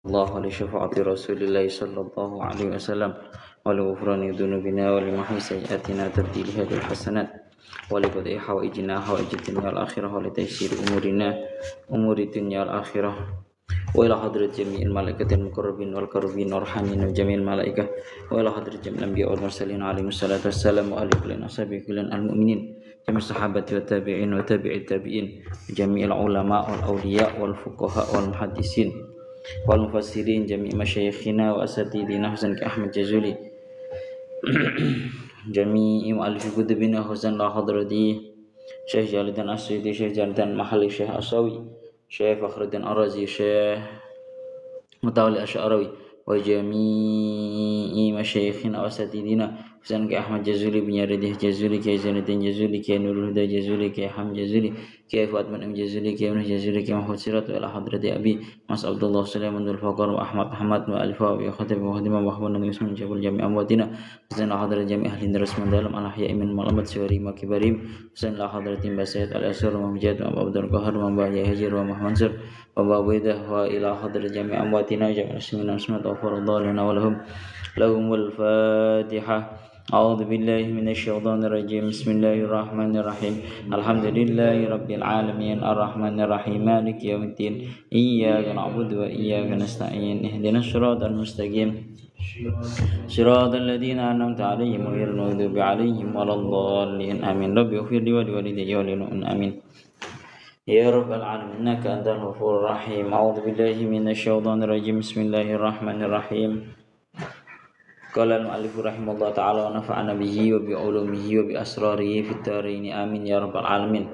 الله لشفاعة رسول الله صلى الله عليه وسلم ولغفران ذنوبنا ولمحو سيئاتنا تبديل هذه الحسنات ولقضاء حوائجنا حوائج الدنيا والآخرة ولتيسير أمور الدنيا والآخرة وإلى حضرة جميع الملائكة المقربين والكربين والرحمين وجميع الملائكة وإلى حضرة جميع الأنبياء والمرسلين عليهم الصلاة والسلام وآل كل أصحابه كل المؤمنين جميع الصحابة والتابعين وتابع التابعين جميع العلماء والأولياء والفقهاء والمحدثين والمفسرين جميع مشايخنا وأساتذتنا حسن كأحمد جزولي جميع مؤلف كتبنا حسن حضرتي شيخ جلال السيدي شيخ جلال محلي شيخ أصاوي شيخ فخر الدين الرازي شيخ متولي الأشعراوي وجميع مشايخنا وأساتذتنا حسن كأحمد جزولي بن يرده جزولي كي زين الدين جزولي كي نور الهدى جزولي كي حمد جزولي كي فؤاد من جزولي كي منه جزولي كي محمود سيرات وإلى حضرة أبي مس عبد الله سليمان الفقر وأحمد محمد وألفا وخطيب وخدمة وأحمد النبي اسم جبل جميع أمواتنا حسن حضرة جميع أهل درس من دالم الأحياء من ملامة سوريم وكبارهم حسن حضرة بسيط الأسر ومجاد وعبد القهر ومبايا هجر ومحمد سر وبابيده وإلى حضرة جميع أمواتنا جميع المسلمين والمسلمات غفر الله لنا لهم الفاتحة. أعوذ بالله من الشيطان الرجيم بسم الله الرحمن الرحيم الحمد لله رب العالمين الرحمن الرحيم مالك يوم الدين إياك نعبد وإياك نستعين اهدنا الصراط المستقيم صراط الذين أنعمت عليهم غير المغضوب عليهم ولا الضالين آمين رب اغفر لي ولوالدي وللمؤمنين آمين يا رب العالمين إنك أنت الغفور الرحيم أعوذ بالله من الشيطان الرجيم بسم الله الرحمن الرحيم قال المؤلف رحمه الله تعالى ونفعنا به وبعلومه وبأسراره في الدارين آمين يا رب العالمين.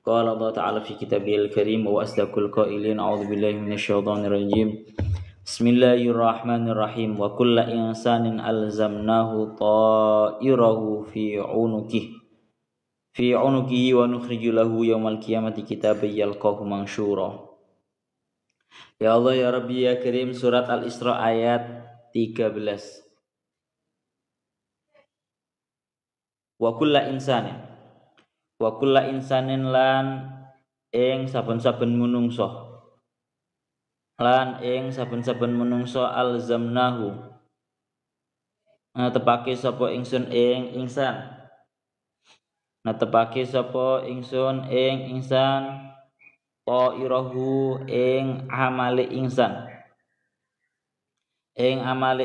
قال الله تعالى في كتابه الكريم وأصدق القائلين أعوذ بالله من الشيطان الرجيم بسم الله الرحمن الرحيم وكل إنسان ألزمناه طائره في عنقه ونخرج له يوم القيامة كتابا يلقاه منشورا. Ya Allah ya Rabbi ya Karim, surat Al-Isra ayat 13. Wa kulla insanin lan ing saben-saben menungso alzamnahu tepake sapa ingsun ing insan ta'irahu ing amale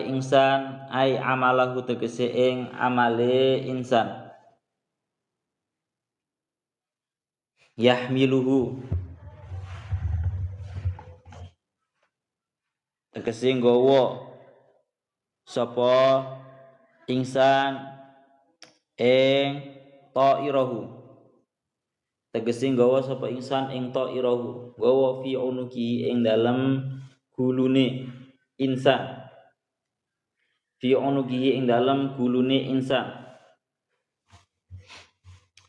insan ai amalahu tegese ing amale insan yahmiluhu tegese nggawa sapa insan ing ta'irahu nggawa fi unuki ing dalem gulune insan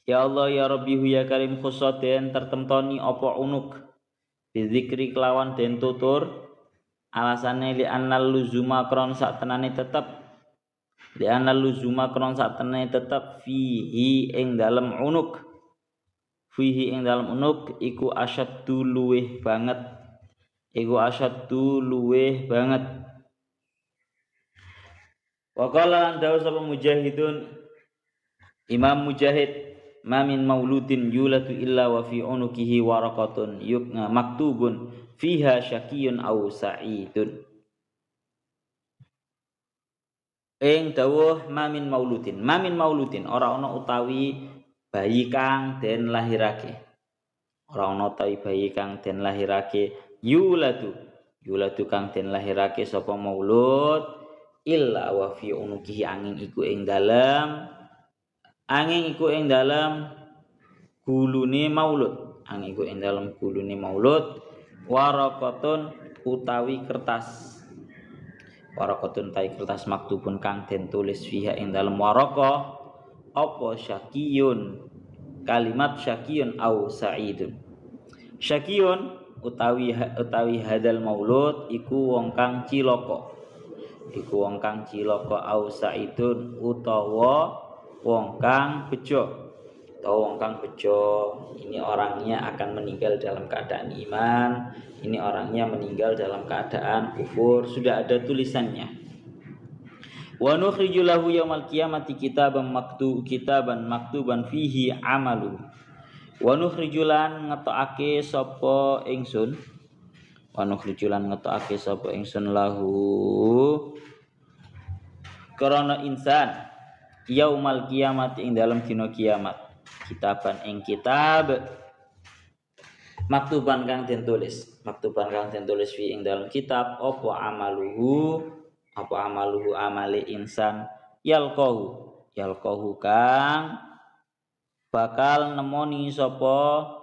Ya Allah ya Rabbi ya Karim khusaten tertemtoni apa unuk bizikri kelawan den tutur alasane li annal luzuma kron sak tenane tetep fihi ing dalem unuk iku asyaddu luweh banget Waqala andaw sapa mujahidun Imam Mujahid ma min mauludin yulatu illa wa fi unukihi waraqatun maktubun fiha syaqiyun aw sa'idun. Ing dawuh ma min mauludin ora ana utawi bayi kang den lahirake yulatu kang den lahirake sapa maulud illa wa fi unukihi angin iku ing dalam gulune maulud waraqatun utawi kertas maktubun kang den tulis fiha ing dalam waraqah apa syaqiyun kalimat syaqiyun au sa'idun. Syaqiyun utawi hadal maulud iku wong kang cilaka au sa'idun utawa wong kang bejo. Ini orangnya akan meninggal dalam keadaan iman, Ini orangnya meninggal dalam keadaan kufur, sudah ada tulisannya. Wa nukhriju lahu yaumal qiyamati kitaban maktuban fihi amalu. Wa nukhriju lan ngetokake sapa ingsun. Wa nukhriju lan ngetokake sapa ingsun lahu krana insan yaumal qiyamati ing dalam dina kiamat. Kitaban ing kitab maktuban kang den tulis fi ing dalam kitab apa amaluhu amali insan yalqahu kang bakal nemoni sapa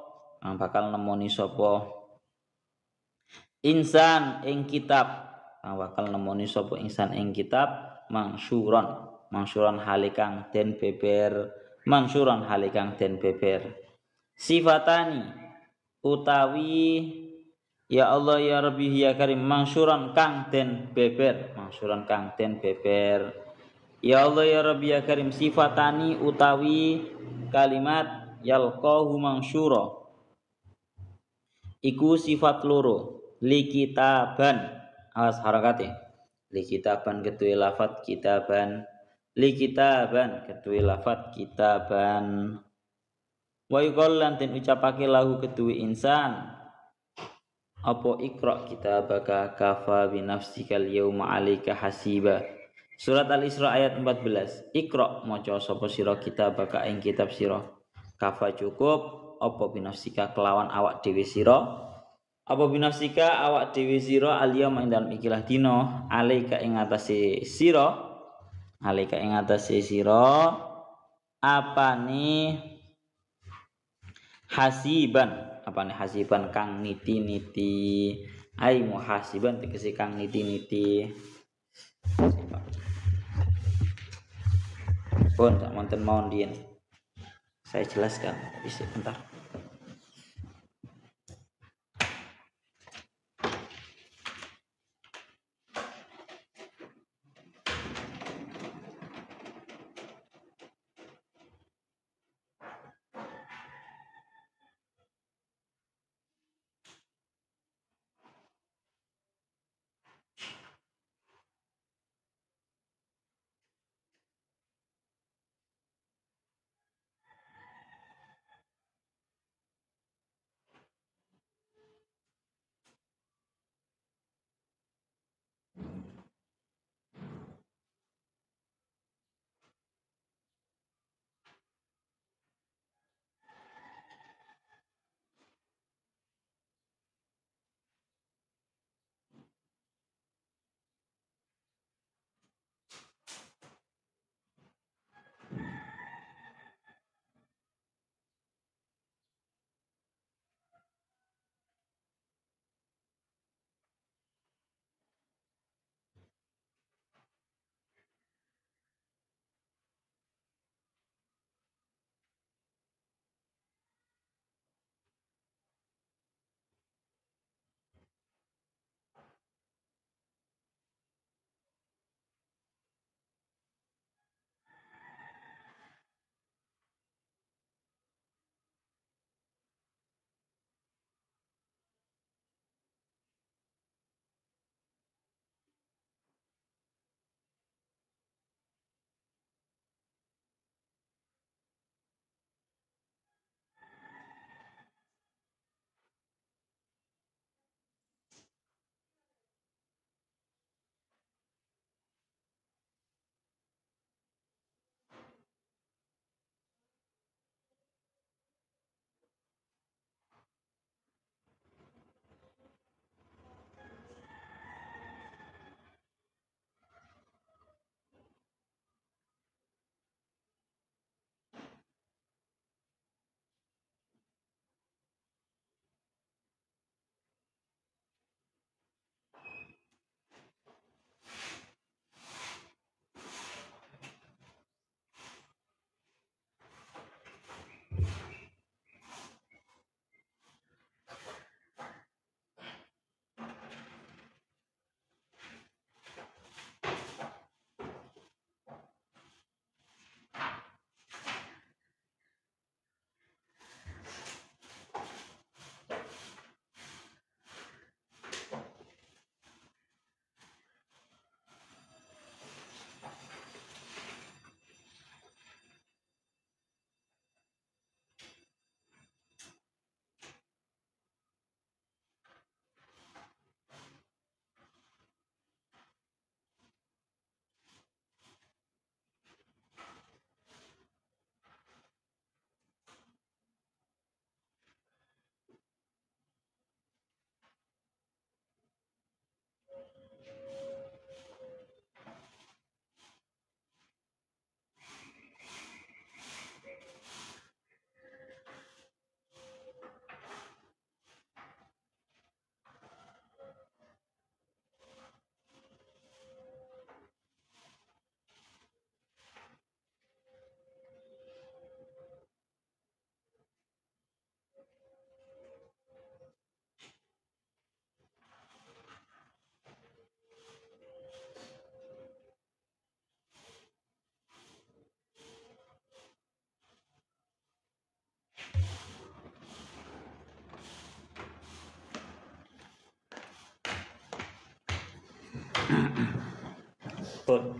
insan ing kitab mangsuron halikang den beber sifatani utawi ya Allah ya Rabbi ya Karim mangsuran kang den beber ya Allah ya Rabbi ya Karim sifatani utawi kalimat yalqahu mangsyura iku sifat loro likitaban awas harakate likitaban ketui lafat kitaban wa yuqal lan den ucapake lahu ketui insan apa ikra kitabaka kafa bi nafsikal yauma 'alaika hasiba. Surat Al-Isra ayat 14. Ikra maca sapa sira kitabaka ing kitab sira. Kafa cukup apa binafsika kelawan awak dhewe sira. Apa binafsika awak dhewe sira al-yauma ing dalem ikilah dina 'alaika ing atase sira. Hasiban kang niti-niti ai muhasiban tegese kang niti-niti pun sak monten mawon diin saya jelaskan bisa bentar.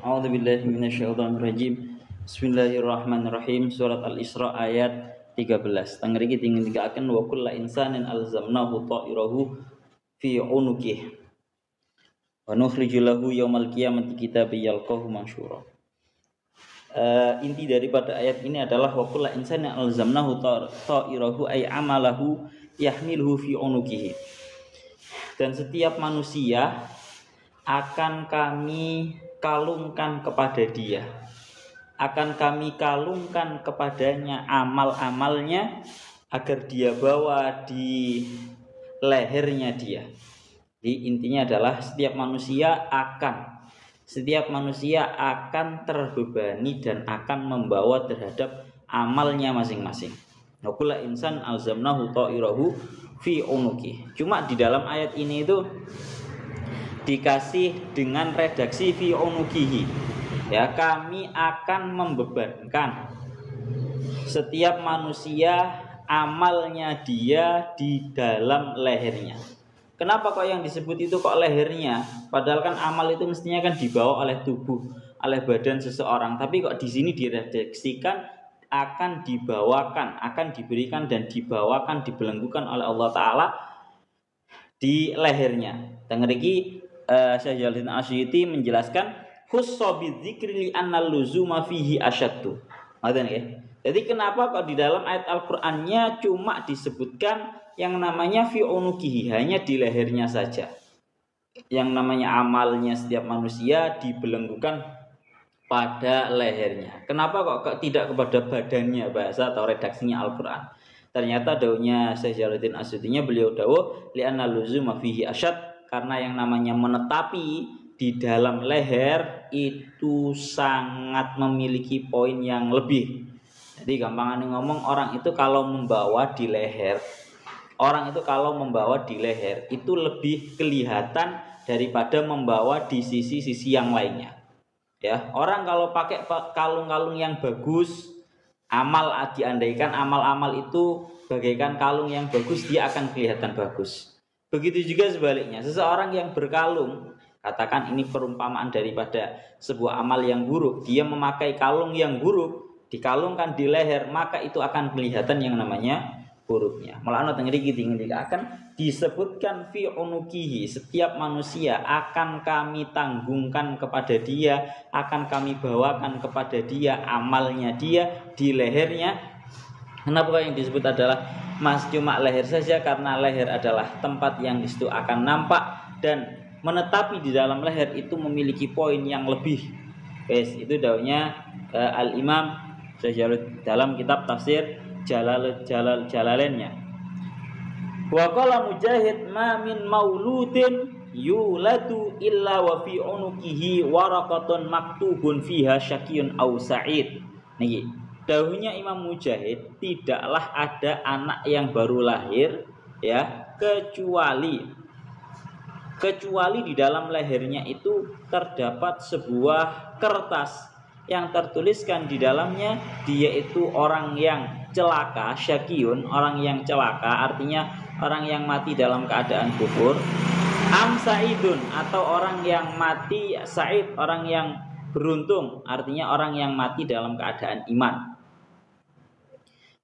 A'udzubillahi minasyaitonirrajim. Bismillahirrahmanirrahim. Surat Al-Isra ayat 13. Tangriki tinggal akan wa kullu insanin alzamnahu ta'irahu fi unuqih. Wa nukhriju lahu yaumal qiyamati kitaban yalqahu mansyura. Inti daripada ayat ini adalah wa kullu insanin alzamnahu ta'irahu ay amalahu yahmiluhu fi unuqihi. Dan setiap manusia akan kami kalungkan kepada dia, akan kami kalungkan kepadanya amal-amalnya agar dia bawa di lehernya dia. Jadi intinya adalah setiap manusia akan terbebani dan akan membawa terhadap amalnya masing-masing. Wa kullu insan alzamnahu ta'irahu fi unuqi. Cuma di dalam ayat ini itu dikasih dengan redaksi fi unuqihi. Ya, kami akan membebankan setiap manusia amalnya dia di dalam lehernya. Kenapa kok yang disebut itu kok lehernya? Padahal kan amal itu mestinya kan dibawa oleh tubuh, oleh badan seseorang. Tapi kok di sini diredaksikan akan dibawakan, akan diberikan dan dibawakan, dibelenggukan oleh Allah Ta'ala di lehernya. Tangriki Syekh Jalaluddin Asy'uti menjelaskan khussa bidzikri li annal luzuma fihi asyaddu. Ngoten nggih. Jadi kenapa kok di dalam ayat Al-Qur'annya cuma disebutkan yang namanya fi unuqihi, hanya di lehernya saja. Yang namanya amalnya setiap manusia dibelenggukan pada lehernya. Kenapa kok tidak kepada badannya, bahasa atau redaksinya Al-Qur'an? Ternyata daunnya Syekh Jalaluddin Asy'uti beliau dawuh li annal luzuma fihi asyad, karena yang namanya menetapi di dalam leher itu sangat memiliki poin yang lebih. Jadi gampangan ngomong, orang itu kalau membawa di leher, itu lebih kelihatan daripada membawa di sisi-sisi yang lainnya. Ya, orang kalau pakai kalung-kalung yang bagus, diandaikan amal-amal itu bagaikan kalung yang bagus, dia akan kelihatan bagus. Begitu juga sebaliknya, seseorang yang berkalung, katakan ini perumpamaan daripada sebuah amal yang buruk, dia memakai kalung yang buruk, dikalungkan di leher, maka itu akan kelihatan yang namanya buruknya. Malah akan disebutkan fi unuqihi, setiap manusia akan kami tanggungkan kepada dia, akan kami bawakan kepada dia amalnya dia di lehernya. Kenapa yang disebut adalah cuma leher saja? Karena leher adalah tempat yang disitu akan nampak, dan menetapi di dalam leher itu memiliki poin yang lebih. Itu daunnya Al-Imam dalam kitab tafsir Jalalainnya. Wa qala Mujahid ma min mauludin yuladu illa wa fi unuqihi waraqatun maktubun fiha syaqiyun aw sa'id. Niki dawuhnya Imam Mujahid, tidaklah ada anak yang baru lahir ya kecuali di dalam lehernya itu terdapat sebuah kertas yang tertuliskan di dalamnya dia itu orang yang celaka, syaqiyun, orang yang celaka artinya orang yang mati dalam keadaan kufur, am sa'idun, atau orang yang mati sa'id, orang yang beruntung, artinya orang yang mati dalam keadaan iman.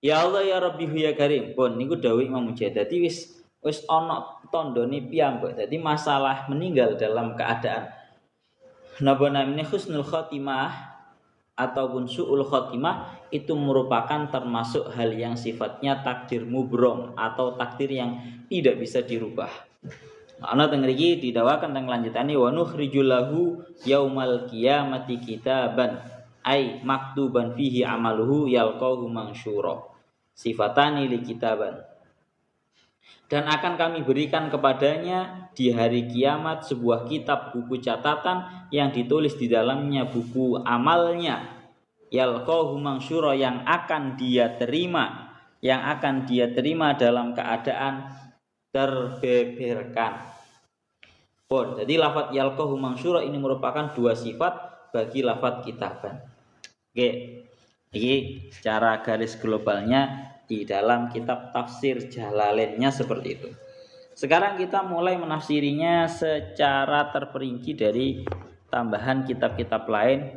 Ya Allah ya Rabbi ya Karim. Pun niku dawuh Imam Mujahid. Dadi wis ana tandane piyambak. Dadi masalah meninggal dalam keadaan napa namanya husnul khotimah ataupun su'ul khotimah itu merupakan termasuk hal yang sifatnya takdir mubrom atau takdir yang tidak bisa dirubah. Ana teng mriki didawakan teng lanjutane wa nukhrijul lahu yaumal qiyamati kitaban ai maktuban fihi amaluhu yalqahu mansyura. Sifatani li kitaban. Dan akan kami berikan kepadanya di hari kiamat sebuah kitab, buku catatan yang ditulis di dalamnya buku amalnya, yalqahu mansyura, yang akan dia terima dalam keadaan terbeberkan. Jadi lafadz yalqahu mansyura ini merupakan dua sifat bagi lafadz kitaban. Oke. Ini secara garis globalnya di dalam kitab tafsir Jalalainnya seperti itu. Sekarang kita mulai menafsirinya secara terperinci dari tambahan kitab-kitab lain,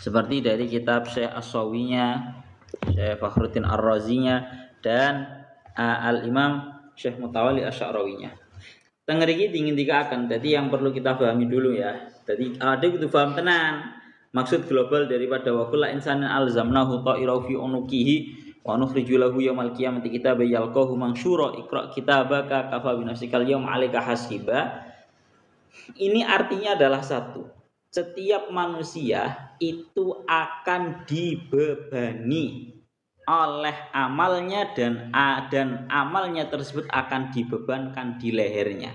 seperti dari kitab Syekh As-Sawinya, Syekh Fakhruddin Ar-Razinya, dan Al-Imam Syekh Mutawalli Asy-Sya'rawinya. Tengeriki dingin dikaakan. Jadi yang perlu kita pahami dulu ya. Jadi ada itu paham tenan. Maksud global daripada wa kullu insanin alzamnahu ta'irahu fi unuqihi wa nukhriju lahu yaumal qiyamati kitaban yalqahu mansyura iqra kitabaka kafa bi nafsikal yawma 'alaika hasiba. Ini artinya adalah satu. Setiap manusia itu akan dibebani oleh amalnya dan amalnya tersebut akan dibebankan di lehernya.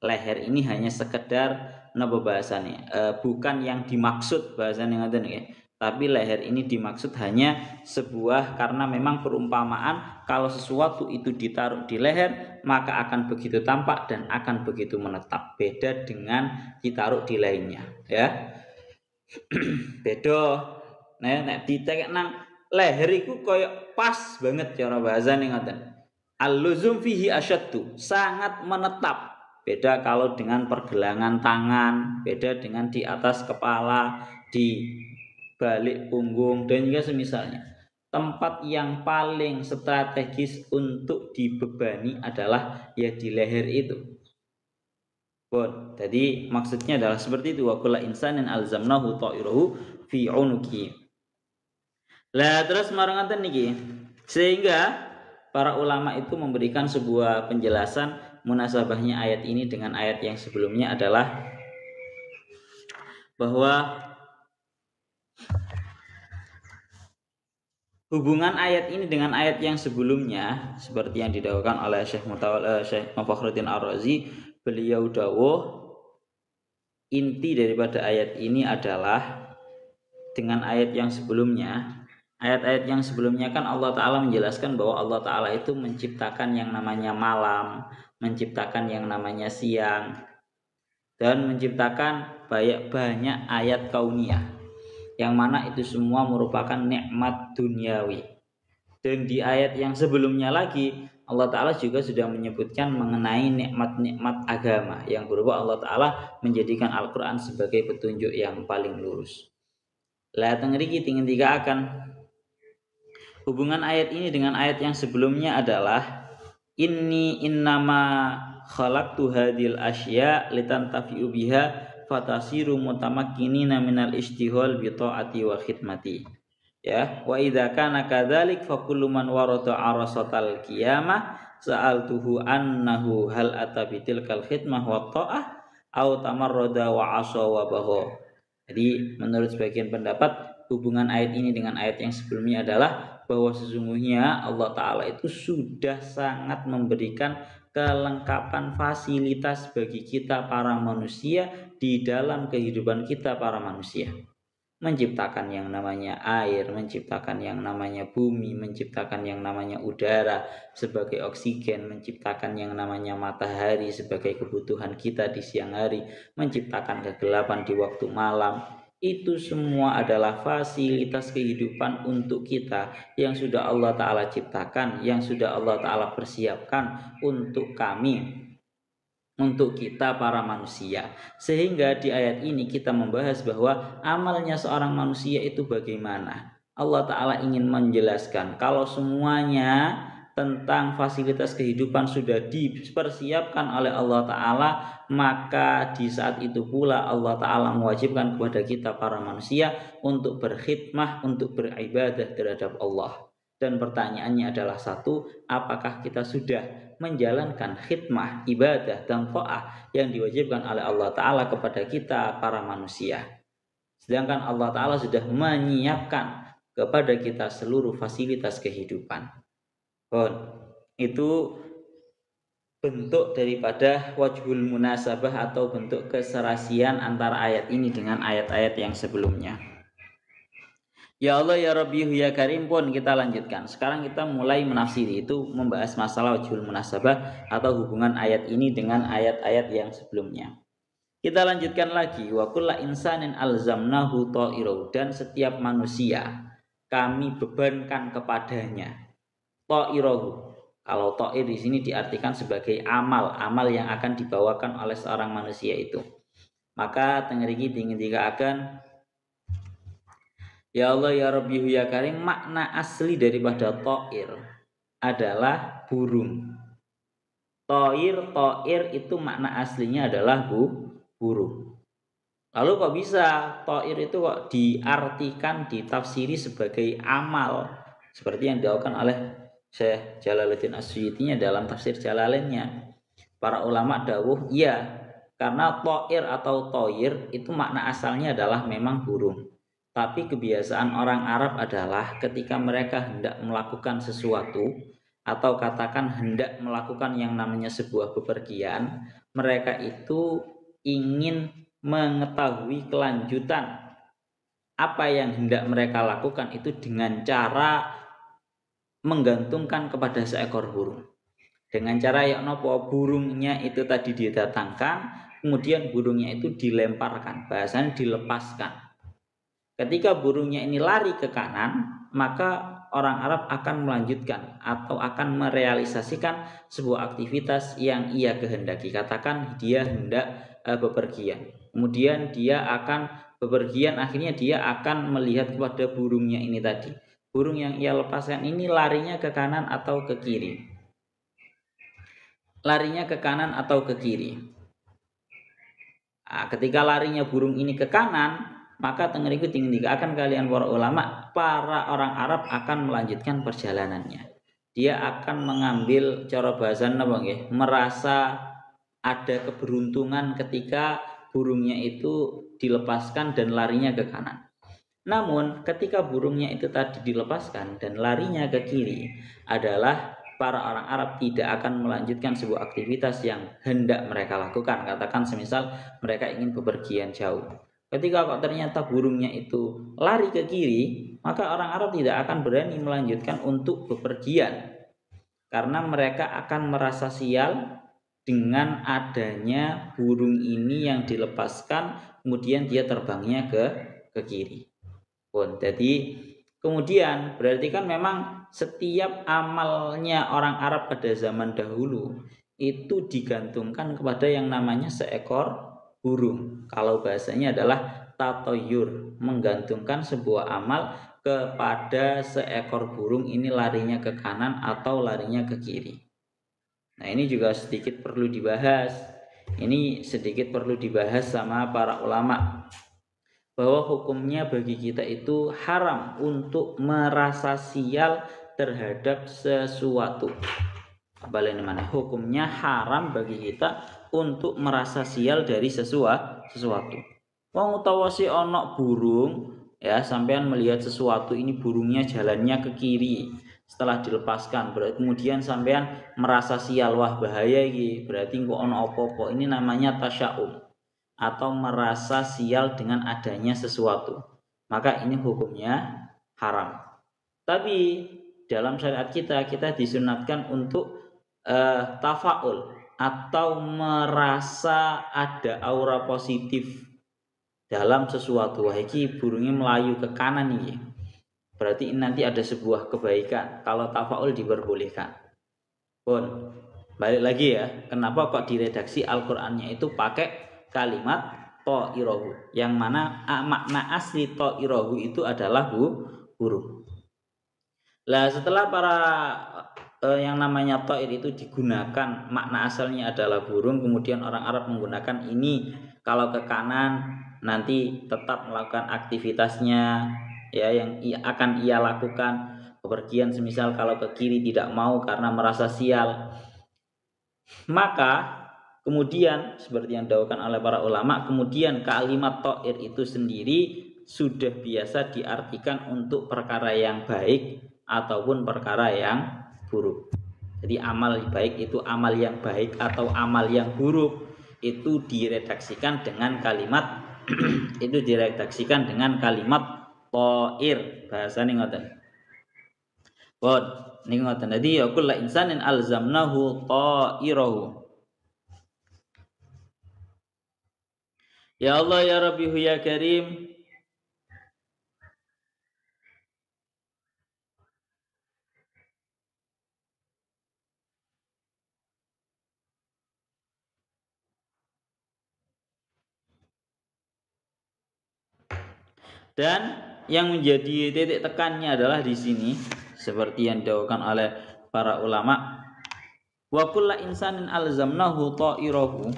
Leher ini hanya sekedar napa bahasane, bukan yang dimaksud bahasane ngoten nggih. Tapi leher ini dimaksud hanya sebuah, karena memang perumpamaan kalau sesuatu itu ditaruh di leher maka akan begitu tampak dan akan begitu menetap. Beda dengan ditaruh di lainnya, ya. Beda. Nek ditek nang leher iku koyo pas banget cara bahasane ngoten. Al-luzum fihi asyaddu, sangat menetap. Beda kalau dengan pergelangan tangan, beda dengan di atas kepala, di balik punggung dan juga semisalnya. Tempat yang paling strategis untuk dibebani adalah ya di leher itu. Bon, jadi maksudnya adalah seperti itu, wa kullu insanin alzamnahu ta'irahu fi unuki. Lah terus marangaten niki. Sehingga para ulama itu memberikan sebuah penjelasan munasabahnya ayat ini dengan ayat yang sebelumnya adalah bahwa hubungan ayat ini dengan ayat yang sebelumnya seperti yang didawuhkan oleh Syekh Fakhruddin Ar-Razi, beliau dawuh inti daripada ayat ini adalah dengan ayat yang sebelumnya. Ayat-ayat yang sebelumnya kan Allah Ta'ala menjelaskan bahwa Allah Ta'ala itu menciptakan yang namanya malam, menciptakan yang namanya siang, dan menciptakan banyak ayat kauniyah, yang mana itu semua merupakan nikmat duniawi. Dan di ayat yang sebelumnya lagi Allah Ta'ala juga sudah menyebutkan mengenai nikmat-nikmat agama, yang berupa Allah Ta'ala menjadikan Al-Quran sebagai petunjuk yang paling lurus. Lah tengriki tingin tiga akan hubungan ayat ini dengan ayat yang sebelumnya adalah innama khalaqtu hadhil asya litantafi'u biha fatasiru mutamakkinina minal ishtihal bi ta'ati wa khidmati. Ya, wa idza kana kadzalik fa kullu man warada arasatal qiyamah sa'altuhu annahu hal atabitilkal khidmah wa ta'ah au tamarrada wa asa wa bagha. Jadi menurut sebagian pendapat hubungan ayat ini dengan ayat yang sebelumnya adalah bahwa sesungguhnya Allah Ta'ala itu sudah sangat memberikan kelengkapan fasilitas bagi kita para manusia di dalam kehidupan kita para manusia. Menciptakan yang namanya air, menciptakan yang namanya bumi, menciptakan yang namanya udara sebagai oksigen, menciptakan yang namanya matahari sebagai kebutuhan kita di siang hari, menciptakan kegelapan di waktu malam. Itu semua adalah fasilitas kehidupan untuk kita yang sudah Allah Ta'ala ciptakan, yang sudah Allah Ta'ala persiapkan untuk kami, untuk kita para manusia. Sehingga di ayat ini kita membahas bahwa amalnya seorang manusia itu bagaimana. Allah Ta'ala ingin menjelaskan kalau semuanya tentang fasilitas kehidupan sudah dipersiapkan oleh Allah Ta'ala, maka di saat itu pula Allah Ta'ala mewajibkan kepada kita para manusia untuk berkhidmah, untuk beribadah terhadap Allah. Dan pertanyaannya adalah satu, apakah kita sudah menjalankan khidmah, ibadah, dan ta'ah yang diwajibkan oleh Allah Ta'ala kepada kita para manusia. Sedangkan Allah Ta'ala sudah menyiapkan kepada kita seluruh fasilitas kehidupan. Itu bentuk daripada wajhul munasabah atau bentuk keserasian antara ayat ini dengan ayat-ayat yang sebelumnya. Ya Allah ya Rabbi ya Karim pun kita lanjutkan. Sekarang kita mulai menafsiri, itu membahas masalah wajhul munasabah atau hubungan ayat ini dengan ayat-ayat yang sebelumnya. Kita lanjutkan lagi, wa kullu insanin alzamnahu ta'irahu, dan setiap manusia kami bebankan kepadanya ta'irahu. Kalau ta'ir di sini diartikan sebagai amal yang akan dibawakan oleh seorang manusia itu. Maka tengeriki akan ya Allah ya Rabbi ya Karim, makna asli daripada ta'ir adalah burung. Ta'ir itu makna aslinya adalah burung. Lalu kok bisa ta'ir itu kok diartikan, ditafsiri sebagai amal seperti yang dilakukan oleh Syekh Jalaluddin As-Suyuti dalam tafsir Jalalainnya. Para ulama dawuh, iya, karena ta'ir atau ta'ir itu makna asalnya adalah memang burung. Tapi kebiasaan orang Arab adalah ketika mereka hendak melakukan sesuatu atau katakan hendak melakukan yang namanya sebuah bepergian, mereka itu ingin mengetahui kelanjutan apa yang hendak mereka lakukan itu dengan cara menggantungkan kepada seekor burung. Dengan cara ya nopo, burungnya itu tadi didatangkan, kemudian burungnya itu dilemparkan, bahasanya dilepaskan. Ketika burungnya ini lari ke kanan, maka orang Arab akan melanjutkan atau akan merealisasikan sebuah aktivitas yang ia kehendaki. Katakan dia hendak bepergian. Kemudian dia akan bepergian, akhirnya dia akan melihat kepada burungnya ini tadi. Burung yang ia lepaskan ini larinya ke kanan atau ke kiri. Larinya ke kanan atau ke kiri. Nah, ketika larinya burung ini ke kanan, maka tengeriku akan kalian para ulama, para orang Arab akan melanjutkan perjalanannya. Dia akan mengambil cara bahasa merasa ada keberuntungan ketika burungnya itu dilepaskan dan larinya ke kanan. Namun ketika burungnya itu tadi dilepaskan dan larinya ke kiri, adalah para orang Arab tidak akan melanjutkan sebuah aktivitas yang hendak mereka lakukan. Katakan semisal mereka ingin bepergian jauh. Ketika kok ternyata burungnya itu lari ke kiri, maka orang Arab tidak akan berani melanjutkan untuk bepergian. Karena mereka akan merasa sial dengan adanya burung ini yang dilepaskan, kemudian dia terbangnya ke kiri. Jadi kemudian berarti kan memang setiap amalnya orang Arab pada zaman dahulu itu digantungkan kepada yang namanya seekor burung. Kalau bahasanya adalah tatoyur, menggantungkan sebuah amal kepada seekor burung ini larinya ke kanan atau larinya ke kiri. Nah, ini juga sedikit perlu dibahas. Ini sedikit perlu dibahas sama para ulama, bahwa hukumnya bagi kita itu haram untuk merasa sial terhadap sesuatu. Balik mana? Hukumnya haram bagi kita untuk merasa sial dari sesuatu. Wong utawa si onok burung, ya sampean melihat sesuatu ini burungnya jalannya ke kiri setelah dilepaskan, berarti kemudian sampean merasa sial, wah bahaya iki, berarti kok ono opo-opo. Ini namanya tasya'um atau merasa sial dengan adanya sesuatu, maka ini hukumnya haram. Tapi dalam syariat kita disunatkan untuk tafaul atau merasa ada aura positif dalam sesuatu. Wah, iki burungnya melayu ke kanan nih, berarti nanti ada sebuah kebaikan. Kalau tafaul diperbolehkan. Pun balik lagi ya, kenapa kok diredaksi Al-Qur'annya itu pakai kalimat ta'irahu, yang mana makna asli ta'irahu itu adalah burung. Lah setelah para yang namanya ta'ir itu digunakan, makna asalnya adalah burung, kemudian orang Arab menggunakan ini kalau ke kanan nanti tetap melakukan aktivitasnya ya yang akan ia lakukan. Bepergian semisal kalau ke kiri tidak mau karena merasa sial, maka kemudian seperti yang didakwakan oleh para ulama, kemudian kalimat ta'ir itu sendiri sudah biasa diartikan untuk perkara yang baik ataupun perkara yang buruk. Jadi amal baik itu amal yang baik atau amal yang buruk itu diredaksikan dengan kalimat itu diredaksikan dengan kalimat ta'ir. Bahasane ngoten. Bon, niku ngoten. Dadi ya kullu insanin alzamnahu ta'irahu. Ya Allah ya Rabbi ya Karim, Dan yang menjadi titik tekannya adalah di sini seperti yang didawuhkan oleh para ulama, wa kullu insanin alzamnahu ta'irahu,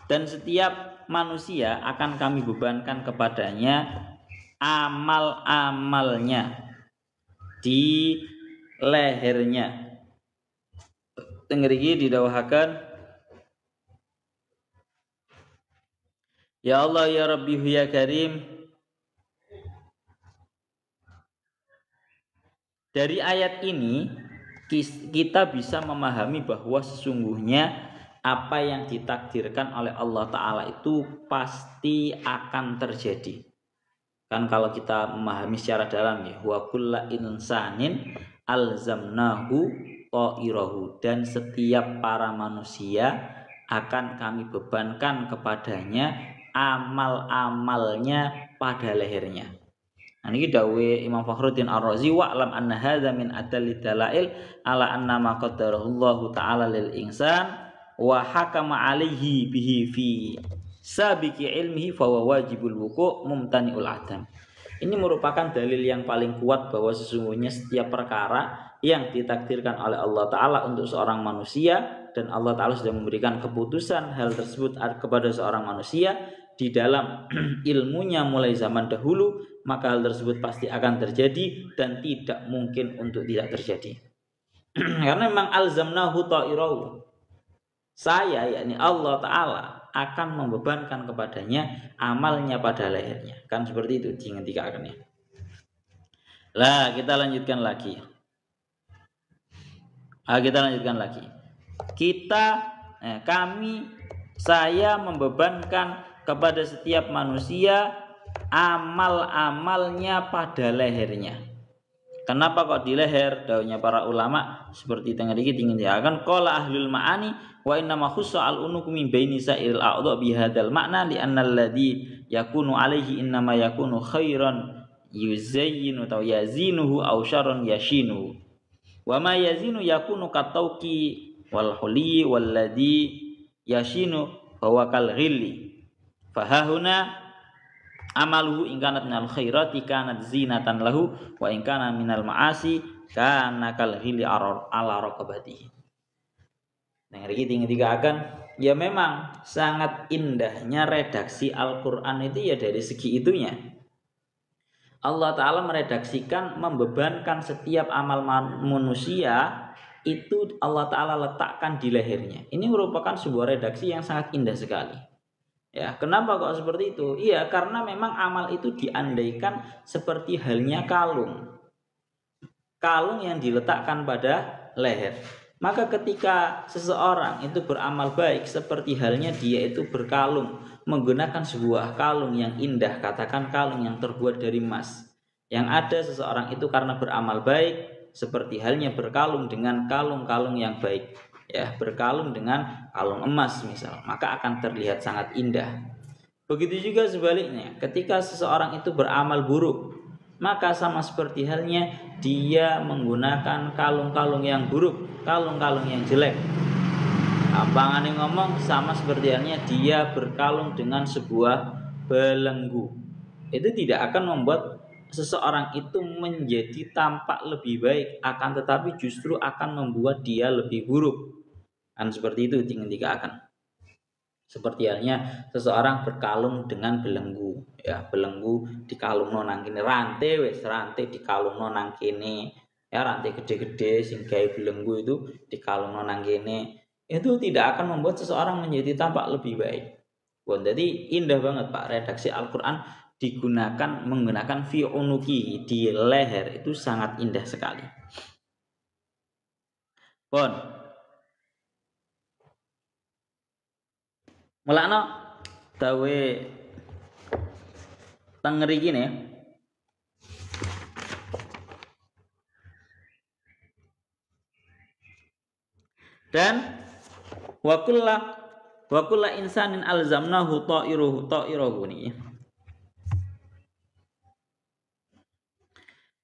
dan setiap manusia akan kami bebankan kepadanya amal-amalnya di lehernya. Tengeriki didawuhaken, ya Allah ya Rabbi ya Karim. Dari ayat ini kita bisa memahami bahwa sesungguhnya apa yang ditakdirkan oleh Allah Ta'ala itu pasti akan terjadi. Kan kalau kita memahami secara dalam ya, wa kullu insanin alzamnahu ta'irahu, dan setiap para manusia akan kami bebankan kepadanya amal-amalnya pada lehernya. Nah, ini dawuh Imam Fakhruddin Ar-Razi, wa alam anna hadza min adalli dalail ala anna ma qadarallahu ta'ala lil insan wa hakama alaihi bihi fi sabiqi ilmihi fa wajibul wuqu' mumtani'ul adam. Ini merupakan dalil yang paling kuat bahwa sesungguhnya setiap perkara yang ditakdirkan oleh Allah Ta'ala untuk seorang manusia, dan Allah Ta'ala sudah memberikan keputusan hal tersebut kepada seorang manusia di dalam ilmunya mulai zaman dahulu, maka hal tersebut pasti akan terjadi dan tidak mungkin untuk tidak terjadi. Karena memang alzamnahu ta'irahu, saya yakni Allah Ta'ala akan membebankan kepadanya amalnya pada lehernya. Kan seperti itu dihentikannya. Lah kita lanjutkan lagi. Saya membebankan kepada setiap manusia amal-amalnya pada lehernya. Kenapa kok di leher? Dawuhnya para ulama seperti tengah dikit ingin diakan qala ahlul ma'ani wa inna ma khussa al unuq min baini sa'il a'dha bi hadzal ma'na li anna alladhi yakunu alaihi inna ma yakunu khairan yuzayyinu atau yazinuhu aw syarran yashinu wa ma yazinu yakunu katauqi wal huli walladhi yashinu fahuwa kal ghilli fahahuna amaluhu in kanat minal khairati kanat zinatan lahu wa in kana minal ma'asi kana kal ghilli ala raqabatihi. Nah, iki tiga akan ya memang sangat indahnya redaksi Al-Qur'an itu ya dari segi itunya. Allah Ta'ala meredaksikan membebankan setiap amal manusia itu Allah Ta'ala letakkan di lehernya. Ini merupakan sebuah redaksi yang sangat indah sekali. Ya, kenapa kok seperti itu? Iya, karena memang amal itu diandaikan seperti halnya kalung. Kalung yang diletakkan pada leher. Maka ketika seseorang itu beramal baik seperti halnya dia itu berkalung, menggunakan sebuah kalung yang indah, katakan kalung yang terbuat dari emas. Yang ada seseorang itu karena beramal baik seperti halnya berkalung dengan kalung-kalung yang baik. Ya, berkalung dengan kalung emas misal, maka akan terlihat sangat indah. Begitu juga sebaliknya, ketika seseorang itu beramal buruk, maka sama seperti halnya dia menggunakan kalung-kalung yang buruk, kalung-kalung yang jelek. Apangane ngomong sama seperti halnya dia berkalung dengan sebuah belenggu. Itu tidak akan membuat seseorang itu menjadi tampak lebih baik, akan tetapi justru akan membuat dia lebih buruk. Kan seperti itu akan. Seperti halnya seseorang berkalung dengan belenggu, ya belenggu dikalungno nang kene, rantai dikalungno nang kene, ya rantai gede-gede sing gawe belenggu itu dikalungno nang kene, itu tidak akan membuat seseorang menjadi tampak lebih baik. Jadi indah banget Pak, redaksi Al-Qur'an menggunakan fi unuki, di leher, itu sangat indah sekali. Mulakno dawe teng mriki ne. Dan wa kullu insanin alzamnahu ta'irahu nih.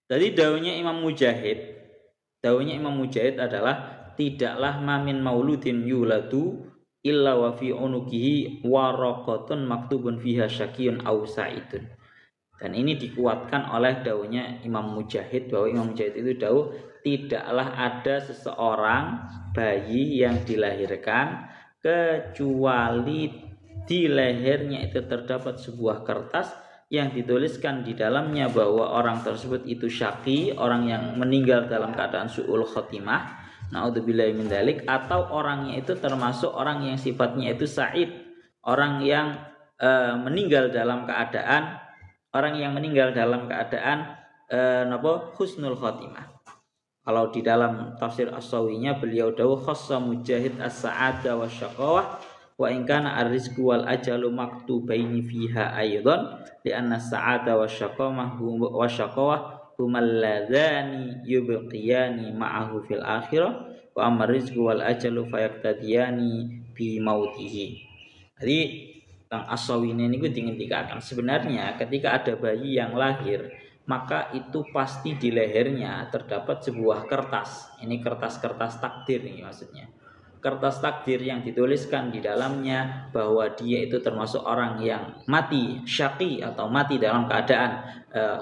Jadi dawuhnya Imam Mujahid adalah tidaklah mamin mauludin yuladu illa wa fi unukihi waraqatun maktubun fiha syaqiyun aw sa'idun. Dan ini dikuatkan oleh daunya Imam Mujahid, bahwa Imam Mujahid itu dawuh tidaklah ada seseorang bayi yang dilahirkan kecuali di lehernya itu terdapat sebuah kertas yang dituliskan di dalamnya bahwa orang tersebut itu syaqi, orang yang meninggal dalam keadaan su'ul khotimah, naudzubillahi min dzalik, atau orangnya itu termasuk orang yang sifatnya itu sa'id, orang yang meninggal dalam keadaan husnul khotimah. Kalau di dalam tafsir As-Sawinya beliau dawuh khassa Mujahid as-sa'ada wasyaqawah wa in kana ar-rizqu wal ajalu maktubaini fiha aidan li anna as-sa'ada wasyaqawah humal ladzani yubqiyani ma'ahu fil akhirah wa amma ar-rizqu wal ajalu fayaktadiyani bi mautihi. Jadi Kang As-Sawi ini dikatakan sebenarnya ketika ada bayi yang lahir, maka itu pasti di lehernya terdapat sebuah kertas. Ini kertas-kertas takdir nih maksudnya. Kertas takdir yang dituliskan di dalamnya bahwa dia itu termasuk orang yang mati syaqi atau mati dalam keadaan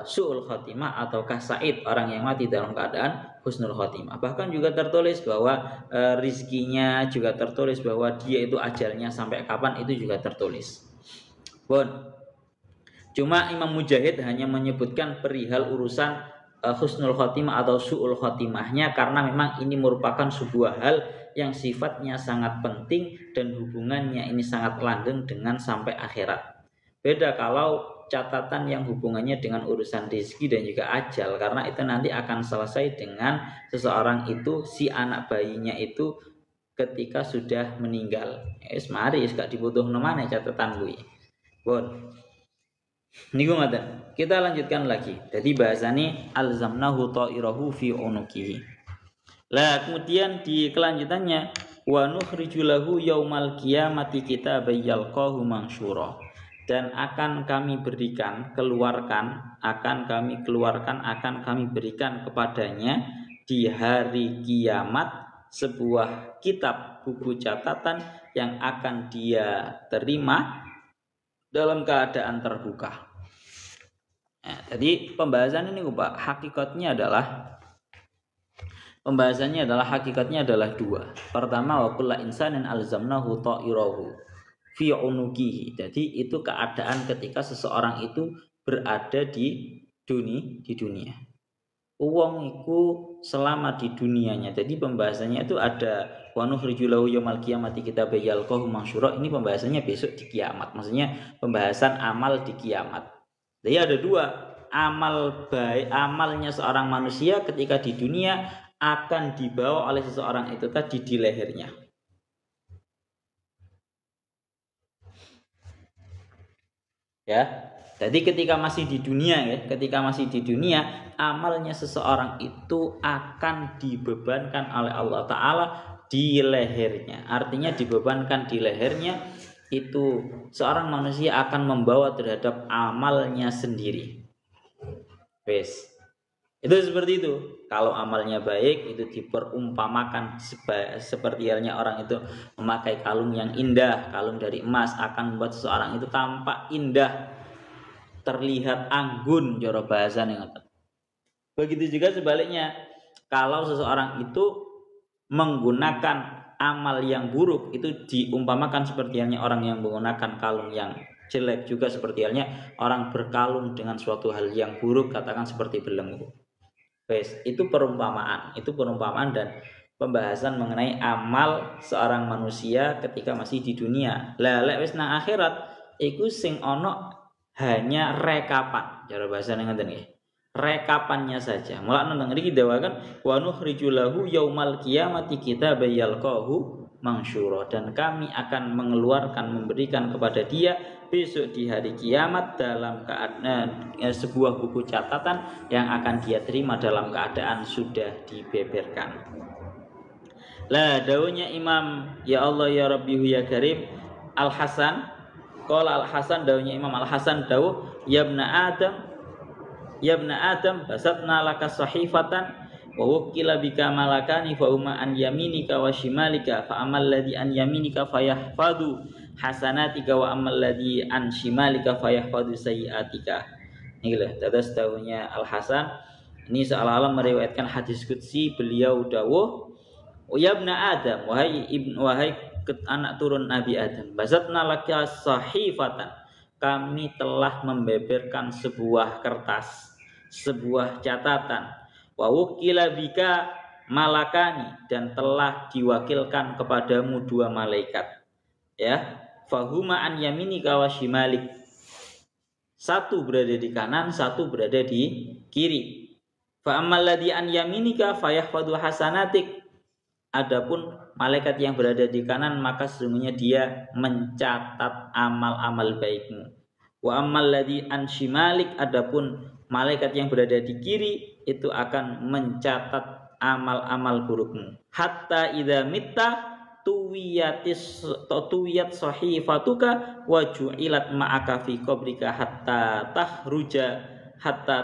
su'ul khotimah ataukah sa'id, orang yang mati dalam keadaan husnul khotimah. Bahkan juga tertulis bahwa rizkinya juga tertulis bahwa dia itu ajalnya sampai kapan itu juga tertulis. Cuma Imam Mujahid hanya menyebutkan perihal urusan husnul khotimah atau su'ul khotimahnya karena memang ini merupakan sebuah hal yang sifatnya sangat penting dan hubungannya ini sangat langgeng dengan sampai akhirat. Beda kalau catatan yang hubungannya dengan urusan rezeki dan juga ajal, karena itu nanti akan selesai dengan seseorang itu, si anak bayinya itu ketika sudah meninggal. Mari gak dibutuhno maneh catatan kuwi. Bon. Niku ngoten. Kita lanjutkan lagi. Jadi bahasane alzamnahu ta'irahu fi unukihi. Lah kemudian di kelanjutannya wa nukhriju lahu yaumal qiyamati kitaban yalqahu mansyura. Dan akan kami berikan akan kami berikan kepadanya di hari kiamat sebuah kitab buku catatan yang akan dia terima dalam keadaan terbuka. Nah, jadi pembahasan ini Pak, hakikatnya adalah dua. Pertama, wa kullu insanin alzamnahu ta'irahu fi unukihi. Jadi itu keadaan ketika seseorang itu berada di dunia. Wong iku selama di dunianya. Jadi pembahasannya itu ada wa nukhriju lahu yaumal qiyamati kitaban yalqahu mansyura. Ini pembahasannya besok di kiamat. Maksudnya pembahasan amal di kiamat. Jadi ada dua, amalnya seorang manusia ketika di dunia akan dibawa oleh seseorang itu tadi di lehernya. Ya. Jadi ketika masih di dunia, amalnya seseorang itu akan dibebankan oleh Allah Ta'ala di lehernya. Artinya dibebankan di lehernya itu seorang manusia akan membawa terhadap amalnya sendiri. Wes. Itu seperti itu. Kalau amalnya baik itu diperumpamakan seperti halnya orang itu memakai kalung yang indah, kalung dari emas akan membuat seseorang itu tampak indah, terlihat anggun, joro bahasa nih. Begitu juga sebaliknya, kalau seseorang itu menggunakan amal yang buruk itu diumpamakan seperti halnya orang yang menggunakan kalung yang jelek, juga seperti halnya orang berkalung dengan suatu hal yang buruk, katakan seperti belenggu. Itu perumpamaan dan pembahasan mengenai amal seorang manusia ketika masih di dunia. Lah lek wis nang akhirat iku sing ono hanya rekapan. Cara bahasane ngoten nggih. Rekapannya saja. Mulane nang mriki dawakan wa nukhriju lahu yaumal qiyamati kitaban yalqahu mansyura, dan kami akan memberikan kepada dia besok di hari kiamat dalam keadaan sebuah buku catatan yang akan dia terima dalam keadaan sudah dibeberkan. Lah dawuhnya Imam ya Allah ya Rabbi ya Karim Al-Hasan, qala Al-Hasan, dawuhnya Imam Al-Hasan dawuh ya ibna Adam basatna laka sahifatan wa wukila bika malakani fa huma an yaminika wa shimalika fa amal ladzi an yaminika fayahfadu hasanatika wa amal ladzi an shimalika fayahfadu sayyiatika. Ini lah terus dawuhnya Al Hasan. Ini seolah-olah meriwayatkan hadis qudsi, beliau dawuh, ya ibna Adam, wahai anak turun Nabi Adam, bazatna laka sahifatan, kami telah membeberkan sebuah kertas, sebuah catatan, wa wukila bika malakani, dan telah diwakilkan kepadamu dua malaikat, ya, fahuma an yaminika wa shimalik, satu berada di kanan, satu berada di kiri. Fa ammal ladzi an yaminika fayahfadu hasanatik, adapun malaikat yang berada di kanan maka sesungguhnya dia mencatat amal-amal baikmu. Wa ammal ladzi an shimalik, adapun malaikat yang berada di kiri itu akan mencatat amal-amal burukmu. Hatta idza mitta tuwiyat sahifatuka wa ju'ilat ma'aka fi qabrika hatta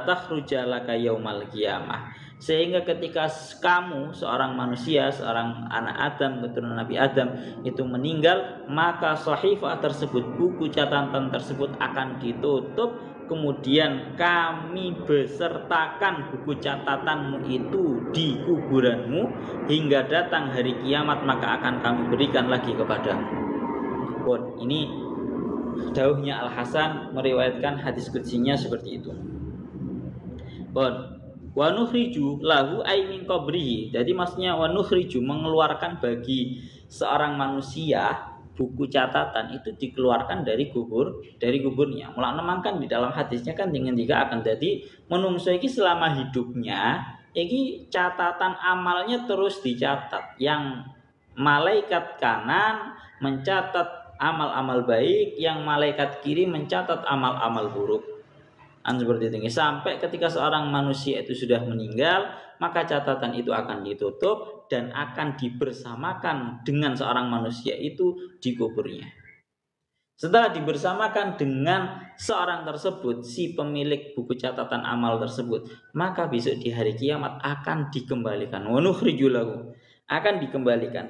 takhruja laka yaumal qiyamah. Sehingga ketika kamu, seorang manusia, seorang anak Adam, keturunan Nabi Adam itu meninggal, maka sahifah tersebut, buku catatan tersebut akan ditutup, kemudian kami besertakan buku catatanmu itu di kuburanmu hingga datang hari kiamat, maka akan kami berikan lagi kepadamu. Bon, ini dawuhnya Al Hasan meriwayatkan hadis qudsinya seperti itu. Bon, wa nukhriju lahu ay min qabrihi. Jadi maksudnya wa nukhriju, mengeluarkan bagi seorang manusia buku catatan itu dikeluarkan dari kuburnya. Mulane mangkan di dalam hadisnya kan dengan jika akan jadi menungso iki selama hidupnya iki catatan amalnya terus dicatat. Yang malaikat kanan mencatat amal-amal baik, yang malaikat kiri mencatat amal-amal buruk. Seperti itu. Sampai ketika seorang manusia itu sudah meninggal, maka catatan itu akan ditutup dan akan dibersamakan dengan seorang manusia itu di kuburnya. Setelah dibersamakan dengan seorang tersebut, si pemilik buku catatan amal tersebut, maka besok di hari kiamat akan dikembalikan. Wa nukhriju lahu, akan dikembalikan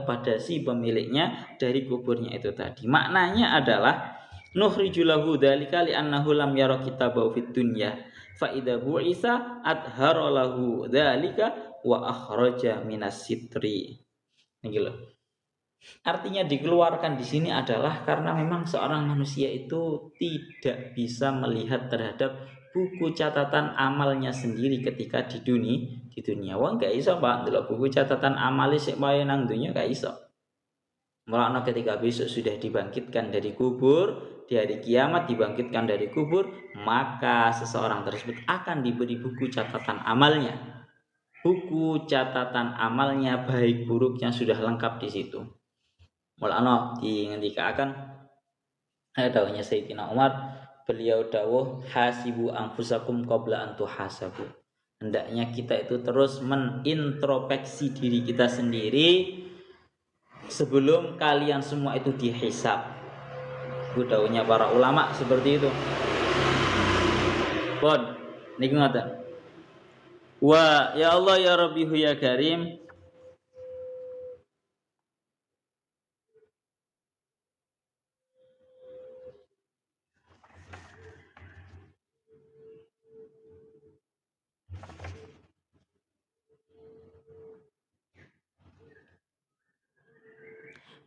kepada si pemiliknya dari kuburnya itu tadi. Maknanya adalah nukhriju lahu dzalika li annahu lam yara kitabahu fid dunya fa idza bu'isa adhara lahu dzalika wa akhraja minas sitri. Ini loh. Artinya dikeluarkan di sini adalah karena memang seorang manusia itu tidak bisa melihat terhadap buku catatan amalnya sendiri ketika di dunia. Wong gak iso Pak ndelok buku catatan amale sik wae nang dunya gak iso. Mulane ketika besok sudah dibangkitkan dari kubur, di hari kiamat dibangkitkan dari kubur, maka seseorang tersebut akan diberi buku catatan amalnya. Buku catatan amalnya baik buruknya sudah lengkap di situ. Mulane dingendikaken dawuhnya Sayyidina Umar, beliau dawuh hasibu anfusakum qabla an tuhasabu. Hendaknya kita itu terus menintrospeksi diri kita sendiri sebelum kalian semua itu dihisab. Dawuhnya para ulama seperti itu. Pon, niki ngoten. Wa ya Allah ya Rabbi ya Karim.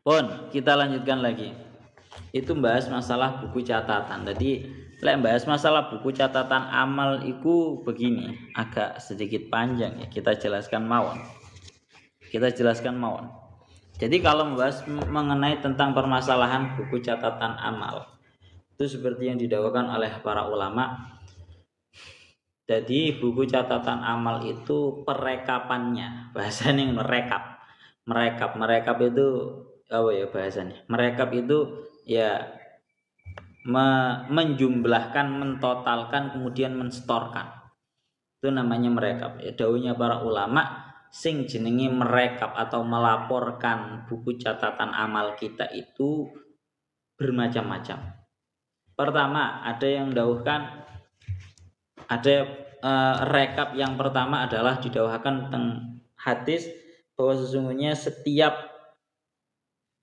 Pon, kita lanjutkan lagi. Itu bahas masalah buku catatan. Jadi lek bahas masalah buku catatan amal itu begini, agak sedikit panjang ya, kita jelaskan mawon. Jadi kalau membahas mengenai tentang permasalahan buku catatan amal, itu seperti yang didakwakan oleh para ulama. Jadi buku catatan amal itu perekapannya, bahasanya merekap itu apa ya bahasanya? Merekap itu ya menjumlahkan, mentotalkan, kemudian menstorkan. Itu namanya merekap. Ya, dawuhnya para ulama, sing jenenge merekap atau melaporkan buku catatan amal kita itu bermacam-macam. Pertama, ada yang dawuhkan, ada rekap yang pertama adalah didawahkan tentang hadis bahwa sesungguhnya setiap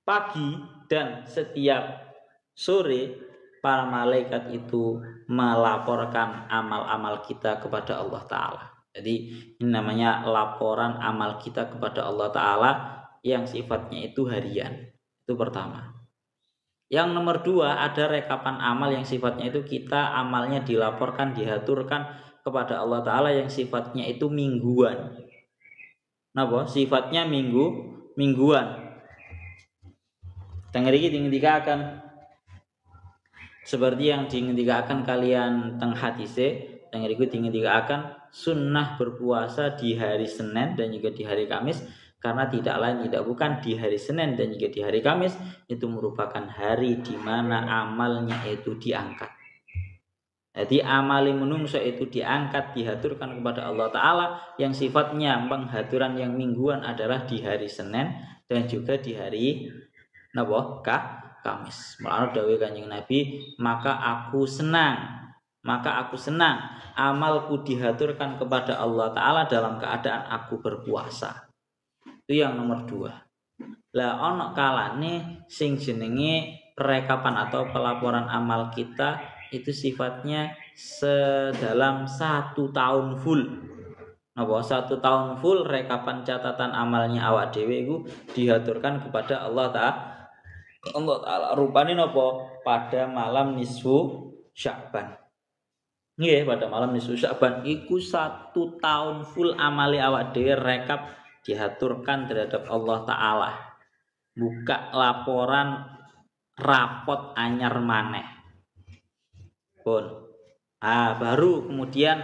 pagi dan setiap sore para malaikat itu melaporkan amal-amal kita kepada Allah Ta'ala. Jadi ini namanya laporan amal kita kepada Allah Ta'ala yang sifatnya itu harian. Itu pertama. Yang nomor 2, ada rekapan amal yang sifatnya itu kita amalnya dilaporkan, dihaturkan kepada Allah Ta'ala yang sifatnya itu mingguan. Napa? Sifatnya mingguan. Tengah iki dingedikaken seperti yang dingedikaken kalian teng hadise, tengah iku dingedikaken sunnah berpuasa di hari Senin dan juga di hari Kamis, karena tidak lain tidak bukan di hari Senin dan juga di hari Kamis itu merupakan hari di mana amalnya itu diangkat. Jadi amali menungso itu diangkat, dihaturkan kepada Allah Ta'ala yang sifatnya penghaturan yang mingguan adalah di hari Senin dan juga di hari Kamis. Mulane dawuh Kanjeng Nabi, maka aku senang amalku dihaturkan kepada Allah Ta'ala dalam keadaan aku berpuasa. Itu yang nomor 2. Lah ana kalane sing jenenge perekapan atau pelaporan amal kita itu sifatnya sedalam 1 tahun full. Napa 1 tahun full rekapan catatan amalnya awak dhewe iku dihaturkan kepada Allah Ta'ala. Rupane napa pada malam nisfu Sya'ban. Nggih, pada malam nisfu Sya'ban iku 1 tahun full amali awak dhewe rekap dihaturkan terhadap Allah Ta'ala. Buka laporan rapot anyar maneh. Baru kemudian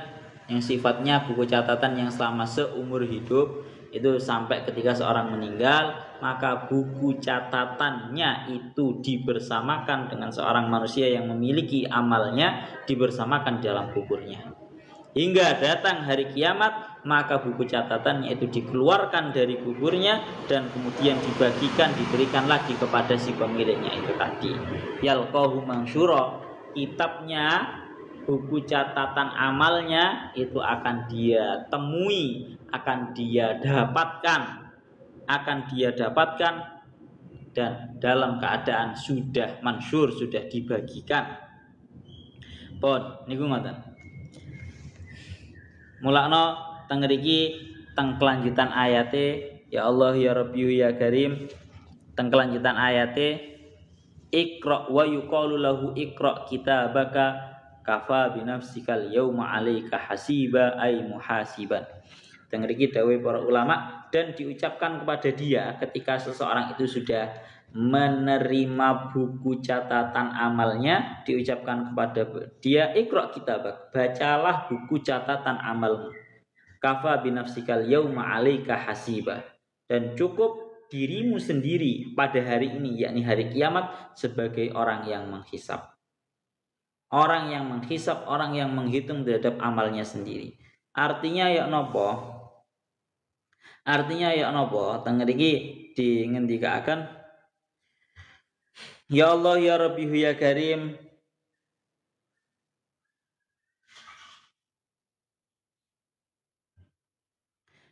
yang sifatnya buku catatan yang selama seumur hidup itu sampai ketika seorang meninggal, maka buku catatannya itu dibersamakan dengan seorang manusia yang memiliki amalnya, dibersamakan dalam kuburnya. Hingga datang hari kiamat, maka buku catatannya itu dikeluarkan dari kuburnya dan kemudian dibagikan, diberikan lagi kepada si pemiliknya itu tadi. Yalqahu mansyura, kitabnya, buku catatan amalnya itu akan dia temui, akan dia dapatkan dan dalam keadaan sudah mansyur, sudah dibagikan. Pun niku ngoten. Mulakno teng mriki teng kelanjutan ayate, ya Allah ya Rabbi ya Karim, teng kelanjutan ayate Iqra wa yuqalu lahu iqra kitabaka kafa binafsikal yauma 'alaika hasiba ay muhasiban. Teng mriki dawuh para ulama, dan diucapkan kepada dia ketika seseorang itu sudah menerima buku catatan amalnya, diucapkan kepada dia iqra kitabak, bacalah buku catatan amalmu. Kafa binafsikal yauma 'alaika hasiba, dan cukup dirimu sendiri pada hari ini, yakni hari kiamat, sebagai orang yang menghisap. Orang yang menghisap, orang yang menghitung terhadap amalnya sendiri. Artinya ya nopo? Teng mriki dingendikaken, ya Allah ya Rabbi ya Karim,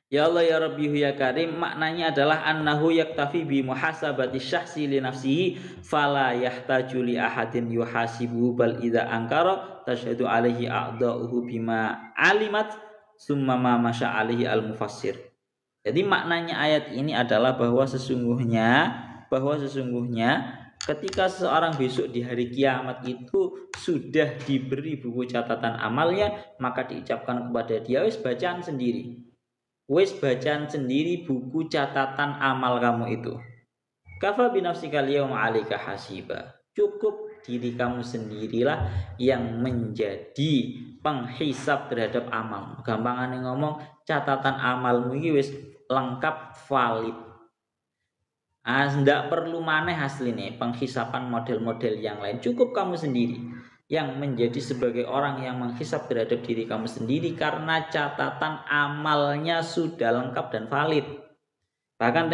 ya Allah ya Rabbi ya Karim, maknanya adalah annahu yaktafi bi muhasabati syahsi li nafsihi fala yahtaju li ahadin yuhasibuhu bal idza ankara tashhadu alaihi a'da'uhu bima alimat summa ma masya alaihi al-mufassir. Jadi maknanya ayat ini adalah bahwa sesungguhnya ketika seseorang besok di hari kiamat itu sudah diberi buku catatan amalnya, maka diucapkan kepada dia, wis bacaan sendiri buku catatan amal kamu itu. Kafa binafsikal yauma 'alaika hasiba, cukup diri kamu sendirilah yang menjadi penghisap terhadap amal. Gampangane ngomong, catatan amalmu iki wis lengkap, valid. Ndak perlu maneh asline penghisapan model-model yang lain, cukup kamu sendiri yang menjadi sebagai orang yang menghisap terhadap diri kamu sendiri, karena catatan amalnya sudah lengkap dan valid. Bahkan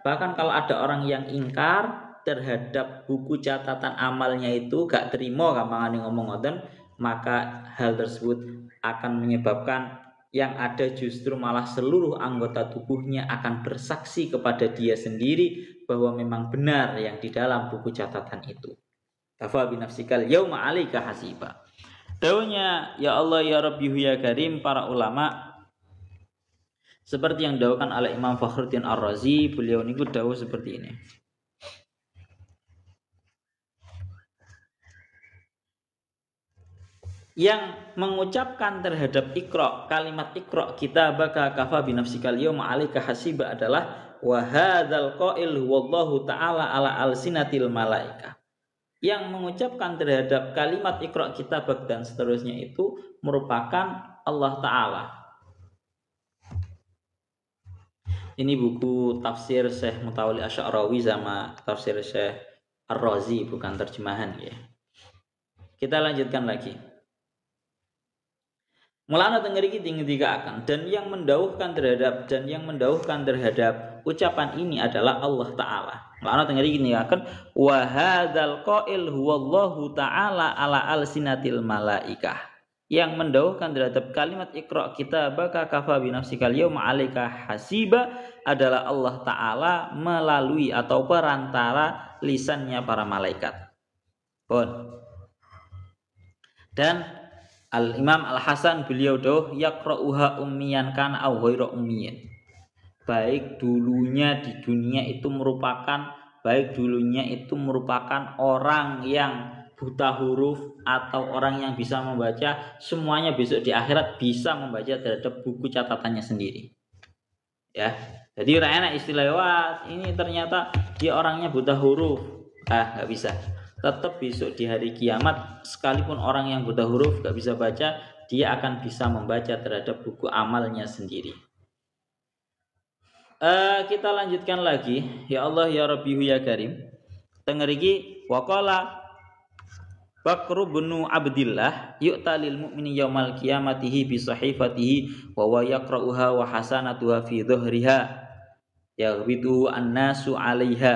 bahkan kalau ada orang yang ingkar terhadap buku catatan amalnya itu, gak terima, gampangane ngomong ngoten, maka hal tersebut akan menyebabkan yang ada justru malah seluruh anggota tubuhnya akan bersaksi kepada dia sendiri bahwa memang benar yang di dalam buku catatan itu. Kafa binafsikal yauma 'alaika hasiba. Dawuhnya ya Allah ya Rabbi ya Karim para ulama seperti yang dawuhkan oleh Imam Fakhruddin Ar-Razi, beliau niku dawuh seperti ini. Yang mengucapkan terhadap Iqra, kalimat Iqra kitabaka kafa binafsikal yauma 'alaika hasiba adalah wa hadzal qail wallahu ta'ala ala alsinatil malaika. Yang mengucapkan terhadap kalimat Iqra kitabak dan seterusnya itu merupakan Allah Ta'ala. Ini buku tafsir Syekh Mutawalli Asy'arawi sama tafsir Syekh Ar-Razi, bukan terjemahan ya. Kita lanjutkan lagi. Mulana tengeriki tinggi akan dan yang mendauhkan terhadap ucapan ini adalah Allah Ta'ala. Mulana tengeriki tinggi akan wa hadzal qail huwallahu ta'ala ala alsinatil malaikah. Yang mendauhkan terhadap kalimat Iqra kitabaka kafa binafsikal yauma 'alaika hasiba adalah Allah Ta'ala melalui atau perantara lisannya para malaikat. Dan Al-Imam Al-Hasan beliau dawuh yaqra'uha ummiyan kana aw ghairu ummiyan. Baik dulunya itu merupakan orang yang buta huruf atau orang yang bisa membaca, semuanya besok di akhirat bisa membaca terhadap buku catatannya sendiri. Ya. Jadi ora enak istilah ini ternyata dia orangnya buta huruf. Enggak bisa. Tetap besok di hari kiamat sekalipun orang yang buta huruf gak bisa baca, dia akan bisa membaca terhadap buku amalnya sendiri. Kita lanjutkan lagi. Ya Allah ya Rabbi ya Karim. Tengeriki waqala Bakru bin Abdillah yu'ta lil mu'mini yaumal qiyamatihi bi sahifatihi wa yaqra'uha wa hasanatuha fi dhuhriha yaghbitu an-nasu 'alaiha.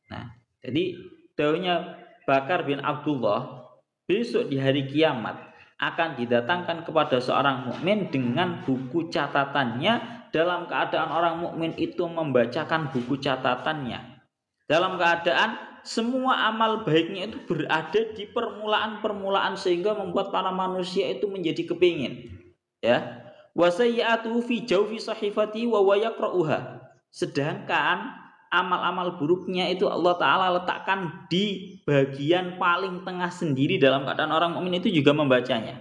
Nah, jadi dawuhnya Bakar bin Abdullah, besok di hari kiamat akan didatangkan kepada seorang mukmin dengan buku catatannya dalam keadaan orang mukmin itu membacakan buku catatannya. Dalam keadaan semua amal baiknya itu berada di permulaan-permulaan sehingga membuat para manusia itu menjadi kepingin. Ya. Wa sayyi'atu fi jawfi sahifati wa yaqra'uha. Sedangkan amal-amal buruknya itu Allah Ta'ala letakkan di bagian paling tengah sendiri dalam keadaan orang mukmin itu juga membacanya.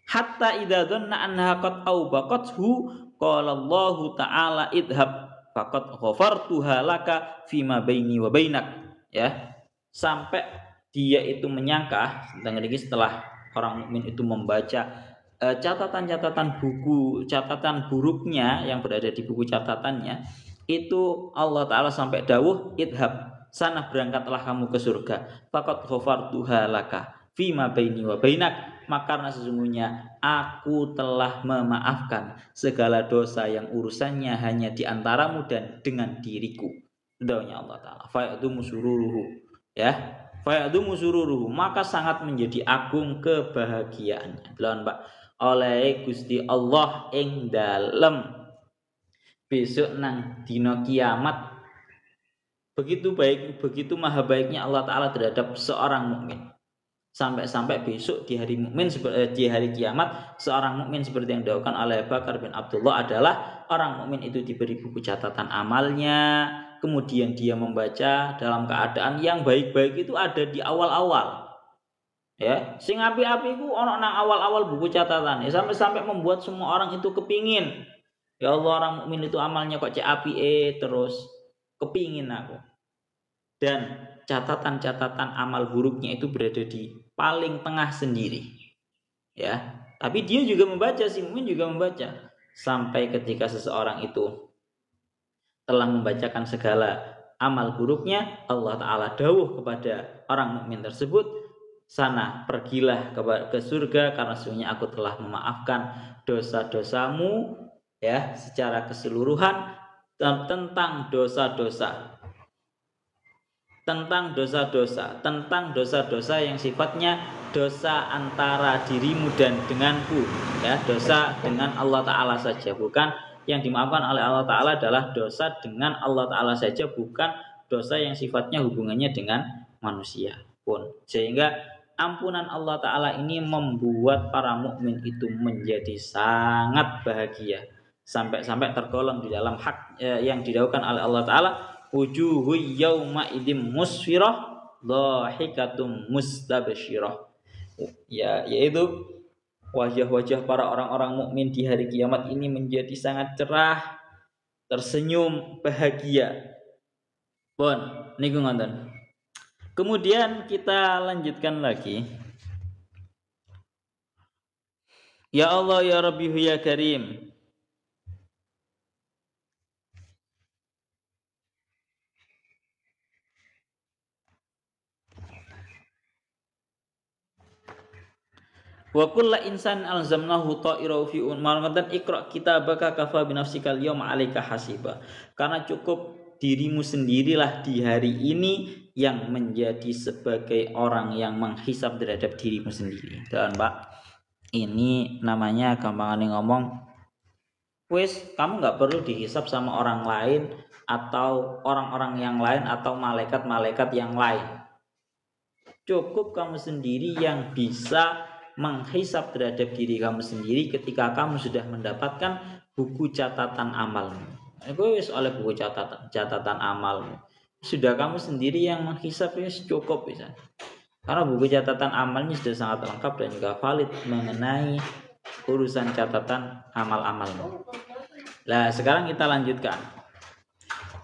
Hatta idza dhanna annaha qad awbaqathu qala Allah Ta'ala idhab faqad ghafartuha laka fima baini wa bainak. Ya. Sampai dia itu menyangka setelah orang mukmin itu membaca catatan-catatan buruknya yang berada di buku catatannya, itu Allah Ta'ala sampai dawuh idhab, sana berangkatlah kamu ke surga, faqad ghafartuha laka fima baini wa bainak, maka karena sesungguhnya aku telah memaafkan segala dosa yang urusannya hanya di antaramu dan dengan diriku. Dawuhnya Allah Ta'ala fa'adumu sururuhu, ya, fa'adumu sururuhu, maka sangat menjadi agung kebahagiaannya oleh Gusti Allah ing dalem besok nang dina kiamat. Begitu baik, begitu maha baiknya Allah Ta'ala terhadap seorang mukmin. Sampai-sampai besok di hari kiamat seorang mukmin seperti yang didakwakan oleh Bakar bin Abdullah adalah orang mukmin itu diberi buku catatan amalnya, kemudian dia membaca dalam keadaan yang baik-baik itu ada di awal-awal. Ya, sing api-api ku ono nang awal-awal buku catatan. Ya, sampai-sampai membuat semua orang itu kepingin. Ya Allah, orang mukmin itu amalnya kok cek api terus kepingin aku. Dan catatan-catatan amal buruknya itu berada di paling tengah sendiri. Ya, tapi dia juga membaca, si mukmin juga membaca. Sampai ketika seseorang itu telah membacakan segala amal buruknya, Allah Ta'ala dawuh kepada orang mukmin tersebut, sana pergilah ke surga karena sesungguhnya aku telah memaafkan dosa-dosamu, ya, secara keseluruhan, dan tentang dosa-dosa tentang dosa-dosa yang sifatnya dosa antara dirimu dan denganku, ya, dosa dengan Allah Ta'ala saja, bukan yang dimaafkan oleh Allah Ta'ala adalah dosa dengan Allah Ta'ala saja, bukan dosa yang sifatnya hubungannya dengan manusia pun. Sehingga ampunan Allah Ta'ala ini membuat para mukmin itu menjadi sangat bahagia, sampai-sampai tergolong di dalam hak yang didaukan oleh Allah Ta'ala, wujuhu yawma idim musfirah dhahikatum mustabsyirah, ya, yaitu wajah-wajah para orang-orang mukmin di hari kiamat ini menjadi sangat cerah, tersenyum, bahagia. Pun niku ngoten. Kemudian kita lanjutkan lagi. Ya Allah ya Rabbi ya Karim. Wa kullu insan alzamnahu ta'irahu fi ummatin iqra kitabaka kafa bi nafsika al-yawma 'alaika hasiba. Karena cukup dirimu sendirilah di hari ini yang menjadi sebagai orang yang menghisab terhadap dirimu sendiri. Dan Pak, ini namanya gampangane ngomong, wis kamu nggak perlu dihisab sama orang lain atau orang-orang yang lain atau malaikat-malaikat yang lain. Cukup kamu sendiri yang bisa menghisab terhadap diri kamu sendiri ketika kamu sudah mendapatkan buku catatan amalmu. Itu wis oleh buku catatan amalmu. Sudah kamu sendiri yang menghisab, ya cukup bisa. Karena buku catatan amalnya sudah sangat lengkap dan juga valid mengenai urusan catatan amal-amalmu. Nah, sekarang kita lanjutkan.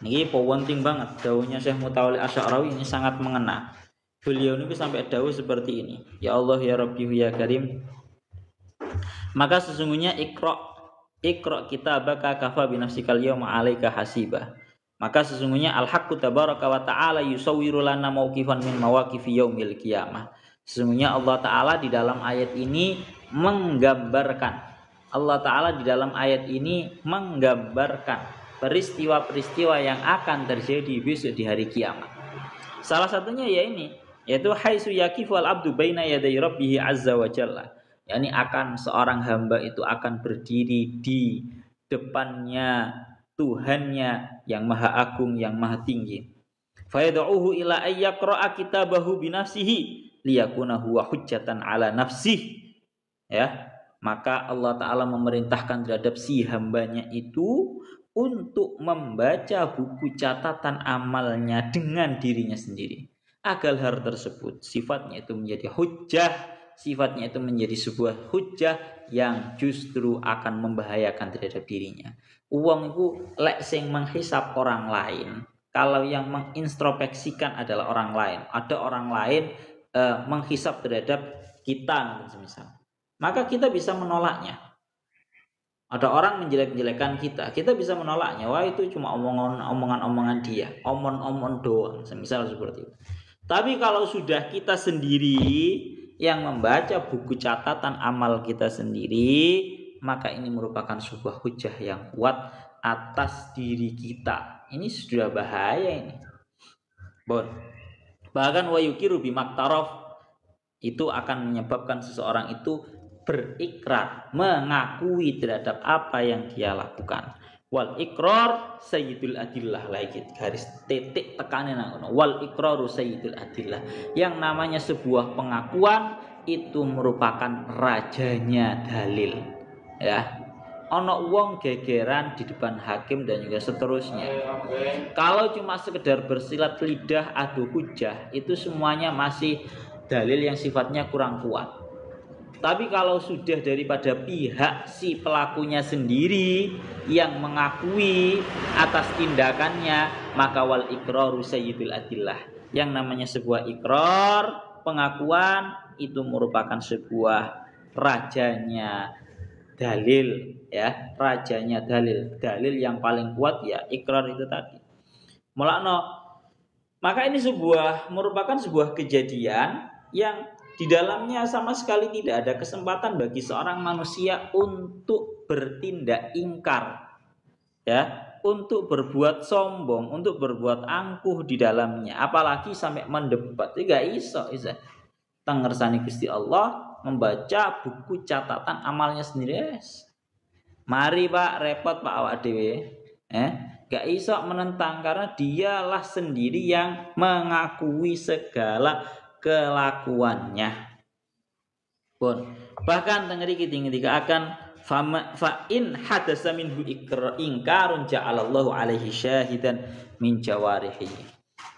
Ini penting banget daunnya Syekh Mutawalli Asy'arawi ini sangat mengena. Beliau ini sampai dawuh seperti ini. Ya Allah ya Rabbi ya Karim. Maka sesungguhnya Iqra kitabaka kafa bi nafsikal yawma 'alaika hasiba. Maka sesungguhnya Al-Haqqu tabaraka wa ta'ala yusawwiru lana mauqifan min mawaqifi yaumil qiyamah. Sesungguhnya Allah Ta'ala di dalam ayat ini menggambarkan. Allah Ta'ala di dalam ayat ini menggambarkan peristiwa-peristiwa yang akan terjadi besok di hari kiamat. Salah satunya ya ini, yaitu haitsu yaqifu al-'abdu baina yaday rabbih 'azza wa jalla. yakni akan seorang hamba itu akan berdiri di depannya Tuhannya yang maha agung, yang maha tinggi. Fayad'uhu ila ayyaqra'a kitabahu binafsihi liyakuna huwa hujjatan ala nafsih. Ya, maka Allah Ta'ala memerintahkan terhadap si hambanya itu untuk membaca buku catatan amalnya dengan dirinya sendiri, agar hal tersebut sifatnya itu menjadi hujjah, sifatnya itu menjadi sebuah hujjah yang justru akan membahayakan terhadap dirinya. Uang itu lek sing menghisap orang lain, kalau yang mengintrospeksikan adalah orang lain, ada orang lain menghisap terhadap kita misal, maka kita bisa menolaknya. Ada orang menjelek-jelekan kita bisa menolaknya. Wah, itu cuma omongan-omongan dia, omong-omong doang, semisal seperti itu. Tapi kalau sudah kita sendiri yang membaca buku catatan amal kita sendiri, maka ini merupakan sebuah hujjah yang kuat atas diri kita. Ini sudah bahaya ini. Bahkan wa yukiru bimaktaraf, itu akan menyebabkan seseorang itu berikrar, mengakui terhadap apa yang dia lakukan. Wal ikrar sayyidul adillah, lagi garis titik tekanin wal ikraru sayyidul adillah. Yang namanya sebuah pengakuan itu merupakan rajanya dalil. Ya, ono wong gegeran di depan hakim dan juga seterusnya. Kalau cuma sekedar bersilat lidah adu hujjah, itu semuanya masih dalil yang sifatnya kurang kuat. Tapi kalau sudah daripada pihak si pelakunya sendiri yang mengakui atas tindakannya, maka wal iqraru sayyidul adillah. Yang namanya sebuah ikrar, pengakuan, itu merupakan sebuah rajanya dalil, ya, rajanya dalil yang paling kuat ya ikrar itu tadi. Maka ini merupakan sebuah kejadian yang di dalamnya sama sekali tidak ada kesempatan bagi seorang manusia untuk bertindak ingkar, ya, untuk berbuat sombong, untuk berbuat angkuh di dalamnya, apalagi sampai mendebat. Tidak iso. Tengersani Gusti Allah membaca buku catatan amalnya sendiri. Mari Pak, repot Pak awak dhewe. Gak iso menentang karena dialah sendiri yang mengakui segala kelakuannya. Pun bahkan tengeri ketika akan fa in hadasa minhu ingkarun ja'alallahu alaihi syahidan min jawarihi.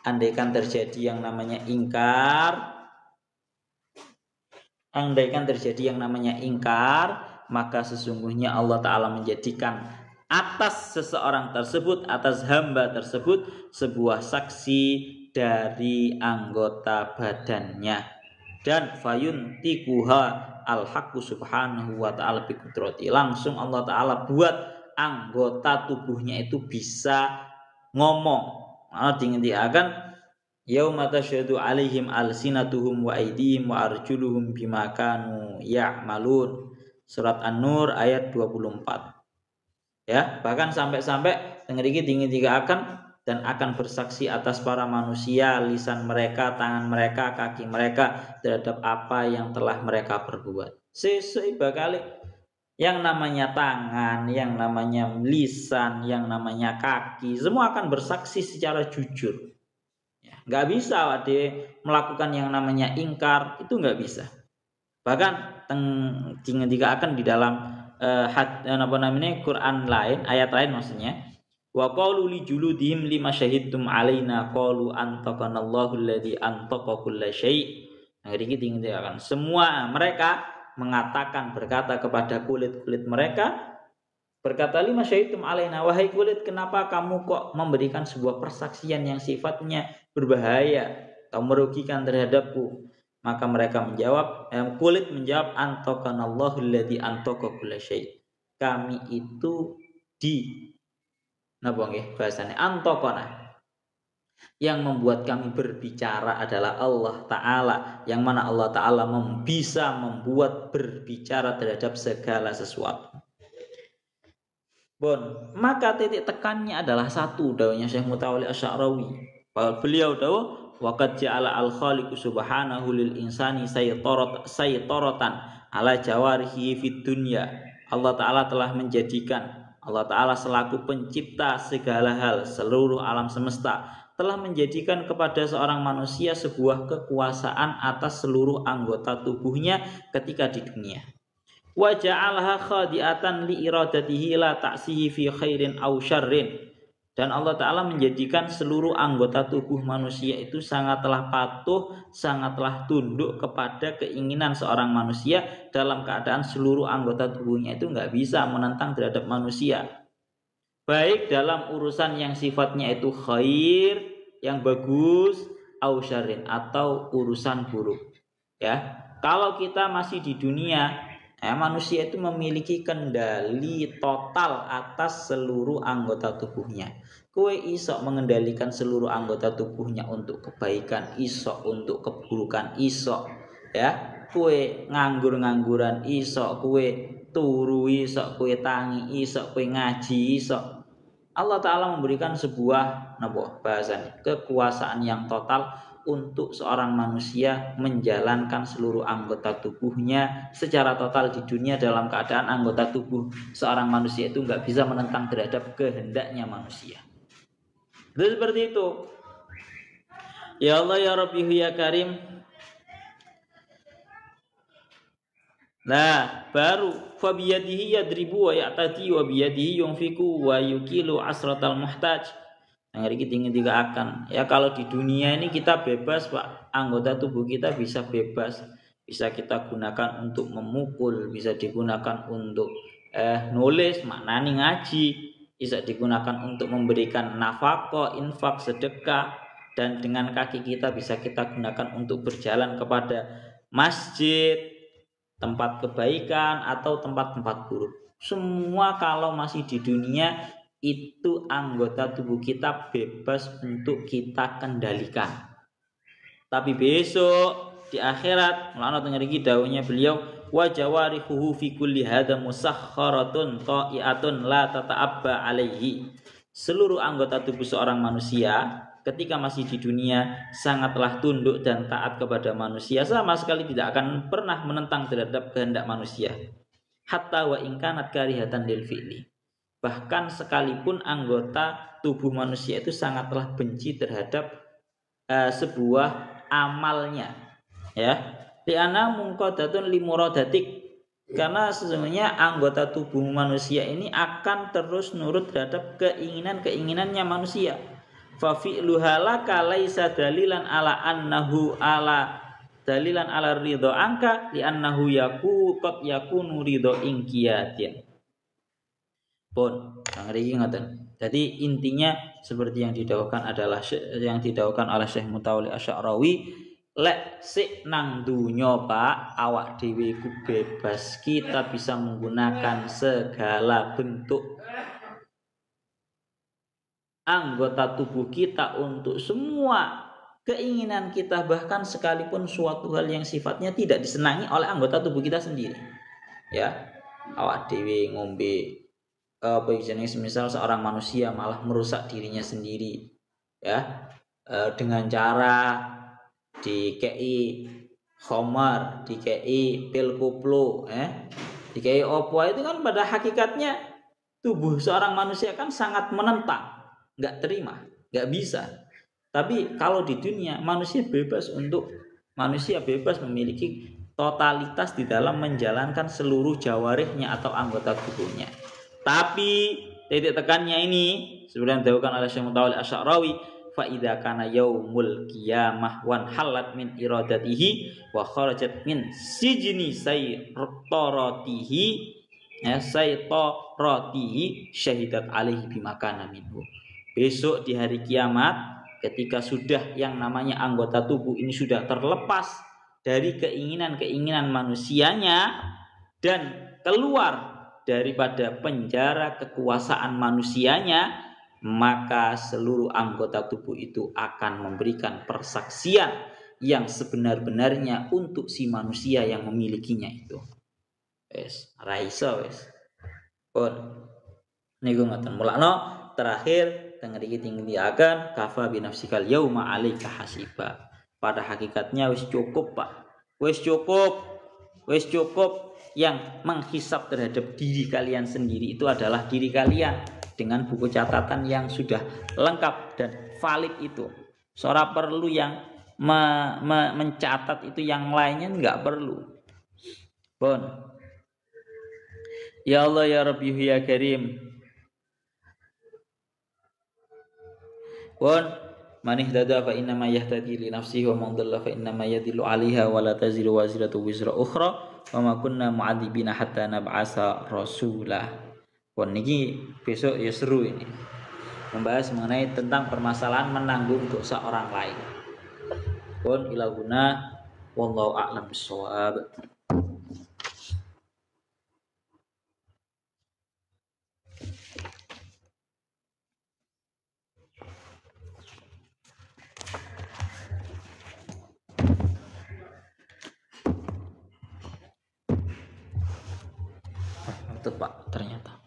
Andaikan terjadi yang namanya ingkar, maka sesungguhnya Allah Ta'ala menjadikan atas seseorang tersebut, atas hamba tersebut, sebuah saksi dari anggota badannya. Dan fayuntikuha al-haqqu subhanahu wa ta'ala biqudrati. Langsung Allah Ta'ala buat anggota tubuhnya itu bisa ngomong. Dihentikan yauma tasyhadu alaihim alsinatuhum wa aydihim wa arjuluhum bima kanu ya'malun. Surat An-Nur ayat 24. Ya, bahkan sampai tengeriki dan akan bersaksi atas para manusia lisan mereka, tangan mereka, kaki mereka terhadap apa yang telah mereka perbuat. Sesuk bakal yang namanya tangan, yang namanya lisan, yang namanya kaki, semua akan bersaksi secara jujur. Ya, nggak bisa melakukan yang namanya ingkar, itu nggak bisa. Bahkan akan di dalam Quran lain, ayat lain maksudnya, wa qalu li juludihim lima syahidtum alaina qalu antaqanallahu alladzi antaqa kulla syai'. Nah, ini akan semua mereka mengatakan, berkata kepada kulit-kulit mereka, berkata lima syahidtum alaina, wahai kulit, kenapa kamu kok memberikan sebuah persaksian yang sifatnya berbahaya atau merugikan terhadapku? Maka mereka menjawab, kulit menjawab, antaqanallahu alladzi antaqa kulla syai'. Kami itu bahasanya antaqana, yang membuat kami berbicara adalah Allah Ta'ala, yang mana Allah Ta'ala bisa membuat berbicara terhadap segala sesuatu. Maka titik tekannya adalah satu, dawuhnya Syekh Mutawalli Asy'arawi. Beliau dawuh, waqad ja'ala al-khaliqu subhanahu lil insani saytaratan ala jawarihi fid dunya. Allah Ta'ala telah menjadikan, Allah Ta'ala selaku pencipta segala hal, seluruh alam semesta, telah menjadikan kepada seorang manusia sebuah kekuasaan atas seluruh anggota tubuhnya ketika di dunia. Wa ja'alaha khadi'atan li iradatihi la ta'sihi fi khairin aw syarrin. Dan Allah Ta'ala menjadikan seluruh anggota tubuh manusia itu sangatlah patuh, sangatlah tunduk kepada keinginan seorang manusia, dalam keadaan seluruh anggota tubuhnya itu nggak bisa menentang terhadap manusia. Baik dalam urusan yang sifatnya itu khair, yang bagus, au syarrin, atau urusan buruk. Ya, kalau kita masih di dunia, manusia itu memiliki kendali total atas seluruh anggota tubuhnya. Kue iso mengendalikan seluruh anggota tubuhnya untuk kebaikan, iso untuk keburukan, iso. Ya, kue nganggur-ngangguran, iso. Kue turu, iso. Kue tangi, iso. Kue ngaji, iso. Allah Ta'ala memberikan sebuah kekuasaan yang total untuk seorang manusia menjalankan seluruh anggota tubuhnya secara total di dunia, dalam keadaan anggota tubuh seorang manusia itu nggak bisa menentang terhadap kehendaknya manusia. Itu seperti itu. Ya Allah ya Rabbi ya Karim. Nah, baru fa biyadihi yadribu wa ya'tadi wa biyadihi yunfiku wa yukilu asratal muhtaj. Nah, hari kita ingin akan ya, kalau di dunia ini kita bebas Pak, anggota tubuh kita bisa bebas, bisa kita gunakan untuk memukul, bisa digunakan untuk nulis, maknani ngaji, bisa digunakan untuk memberikan nafkah, infak, sedekah, dan dengan kaki kita bisa kita gunakan untuk berjalan kepada masjid, tempat kebaikan atau tempat-tempat buruk. Semua kalau masih di dunia itu anggota tubuh kita bebas untuk kita kendalikan. Tapi besok di akhirat, melana tengeriki dawuhnya beliau, wa jawarihuhu fi kulli hadza musakharatun ta'iatun la tata'abba alaihi. seluruh anggota tubuh seorang manusia ketika masih di dunia sangatlah tunduk dan taat kepada manusia, sama sekali tidak akan pernah menentang terhadap kehendak manusia. Hatta wa ingkanat karihatan lil fi'li. Bahkan sekalipun anggota tubuh manusia itu sangatlah benci terhadap sebuah amalnya, ya. Li'anna munqadatun limuradatik. Karena sesungguhnya anggota tubuh manusia ini akan terus nurut terhadap keinginan-keinginannya manusia. Fa fi'luha laka laisa dalilan ala annahu ala dalilan ala ridho angka li'annahu qad yakunu ridho inqiyatin. Pun ngriki ngoten. Jadi intinya seperti yang didhawuhkan oleh Syekh Mutawalli Asy'arawi, lek sik nang dunya Pak, awak dhewe iku bebas, kita bisa menggunakan segala bentuk anggota tubuh kita untuk semua keinginan kita, bahkan sekalipun suatu hal yang sifatnya tidak disenangi oleh anggota tubuh kita sendiri. Ya, awak dhewe ngombe apa jenis, misal seorang manusia malah merusak dirinya sendiri, ya, dengan cara dikei khamar, dikei pil koplo, dikei opo, itu kan pada hakikatnya tubuh seorang manusia kan sangat menentang, nggak terima, nggak bisa. Tapi kalau di dunia manusia bebas memiliki totalitas di dalam menjalankan seluruh jawarihnya atau anggota tubuhnya. Tapi titik tekannya ini sebenarnya didhawuhkan oleh Syekh Mutawalli Asy'arawi, fa idza kana yaumul qiyamah wan halat min iradatihi wa kharajat min sijni saytaratihi syahidat alaihi bima kana minhu. Besok di hari kiamat, ketika sudah yang namanya anggota tubuh ini sudah terlepas dari keinginan-keinginan manusianya dan keluar daripada penjara kekuasaan manusianya, maka seluruh anggota tubuh itu akan memberikan persaksian yang sebenar-benarnya untuk si manusia yang memilikinya itu. Wes, raisa wes. Pun niku ngoten. Mulakno terakhir teng mriki tinggiaken kafa binafsikal yauma 'alaika hasiba. Pada hakikatnya wis cukup, Pak. Wis cukup yang menghisap terhadap diri kalian sendiri itu adalah diri kalian dengan buku catatan yang sudah lengkap dan valid itu. Seorang perlu yang mencatat itu, yang lainnya enggak perlu. Pun ya Allah ya Rabbi ya Karim. Pun man ihtada fa inna ma yahtadi li nafsihi wa man dhalla fa inna ma yadillu 'alaiha wa la taziru waziratu wizra ukhra wa ma kunna mu'adzibina hatta nab'asa rasulah. Pun niki besok ya seru ini, membahas mengenai tentang permasalahan menanggung dosa orang lain. Pun ila guna wallahu a'lam bissawab. Itu Pak ternyata.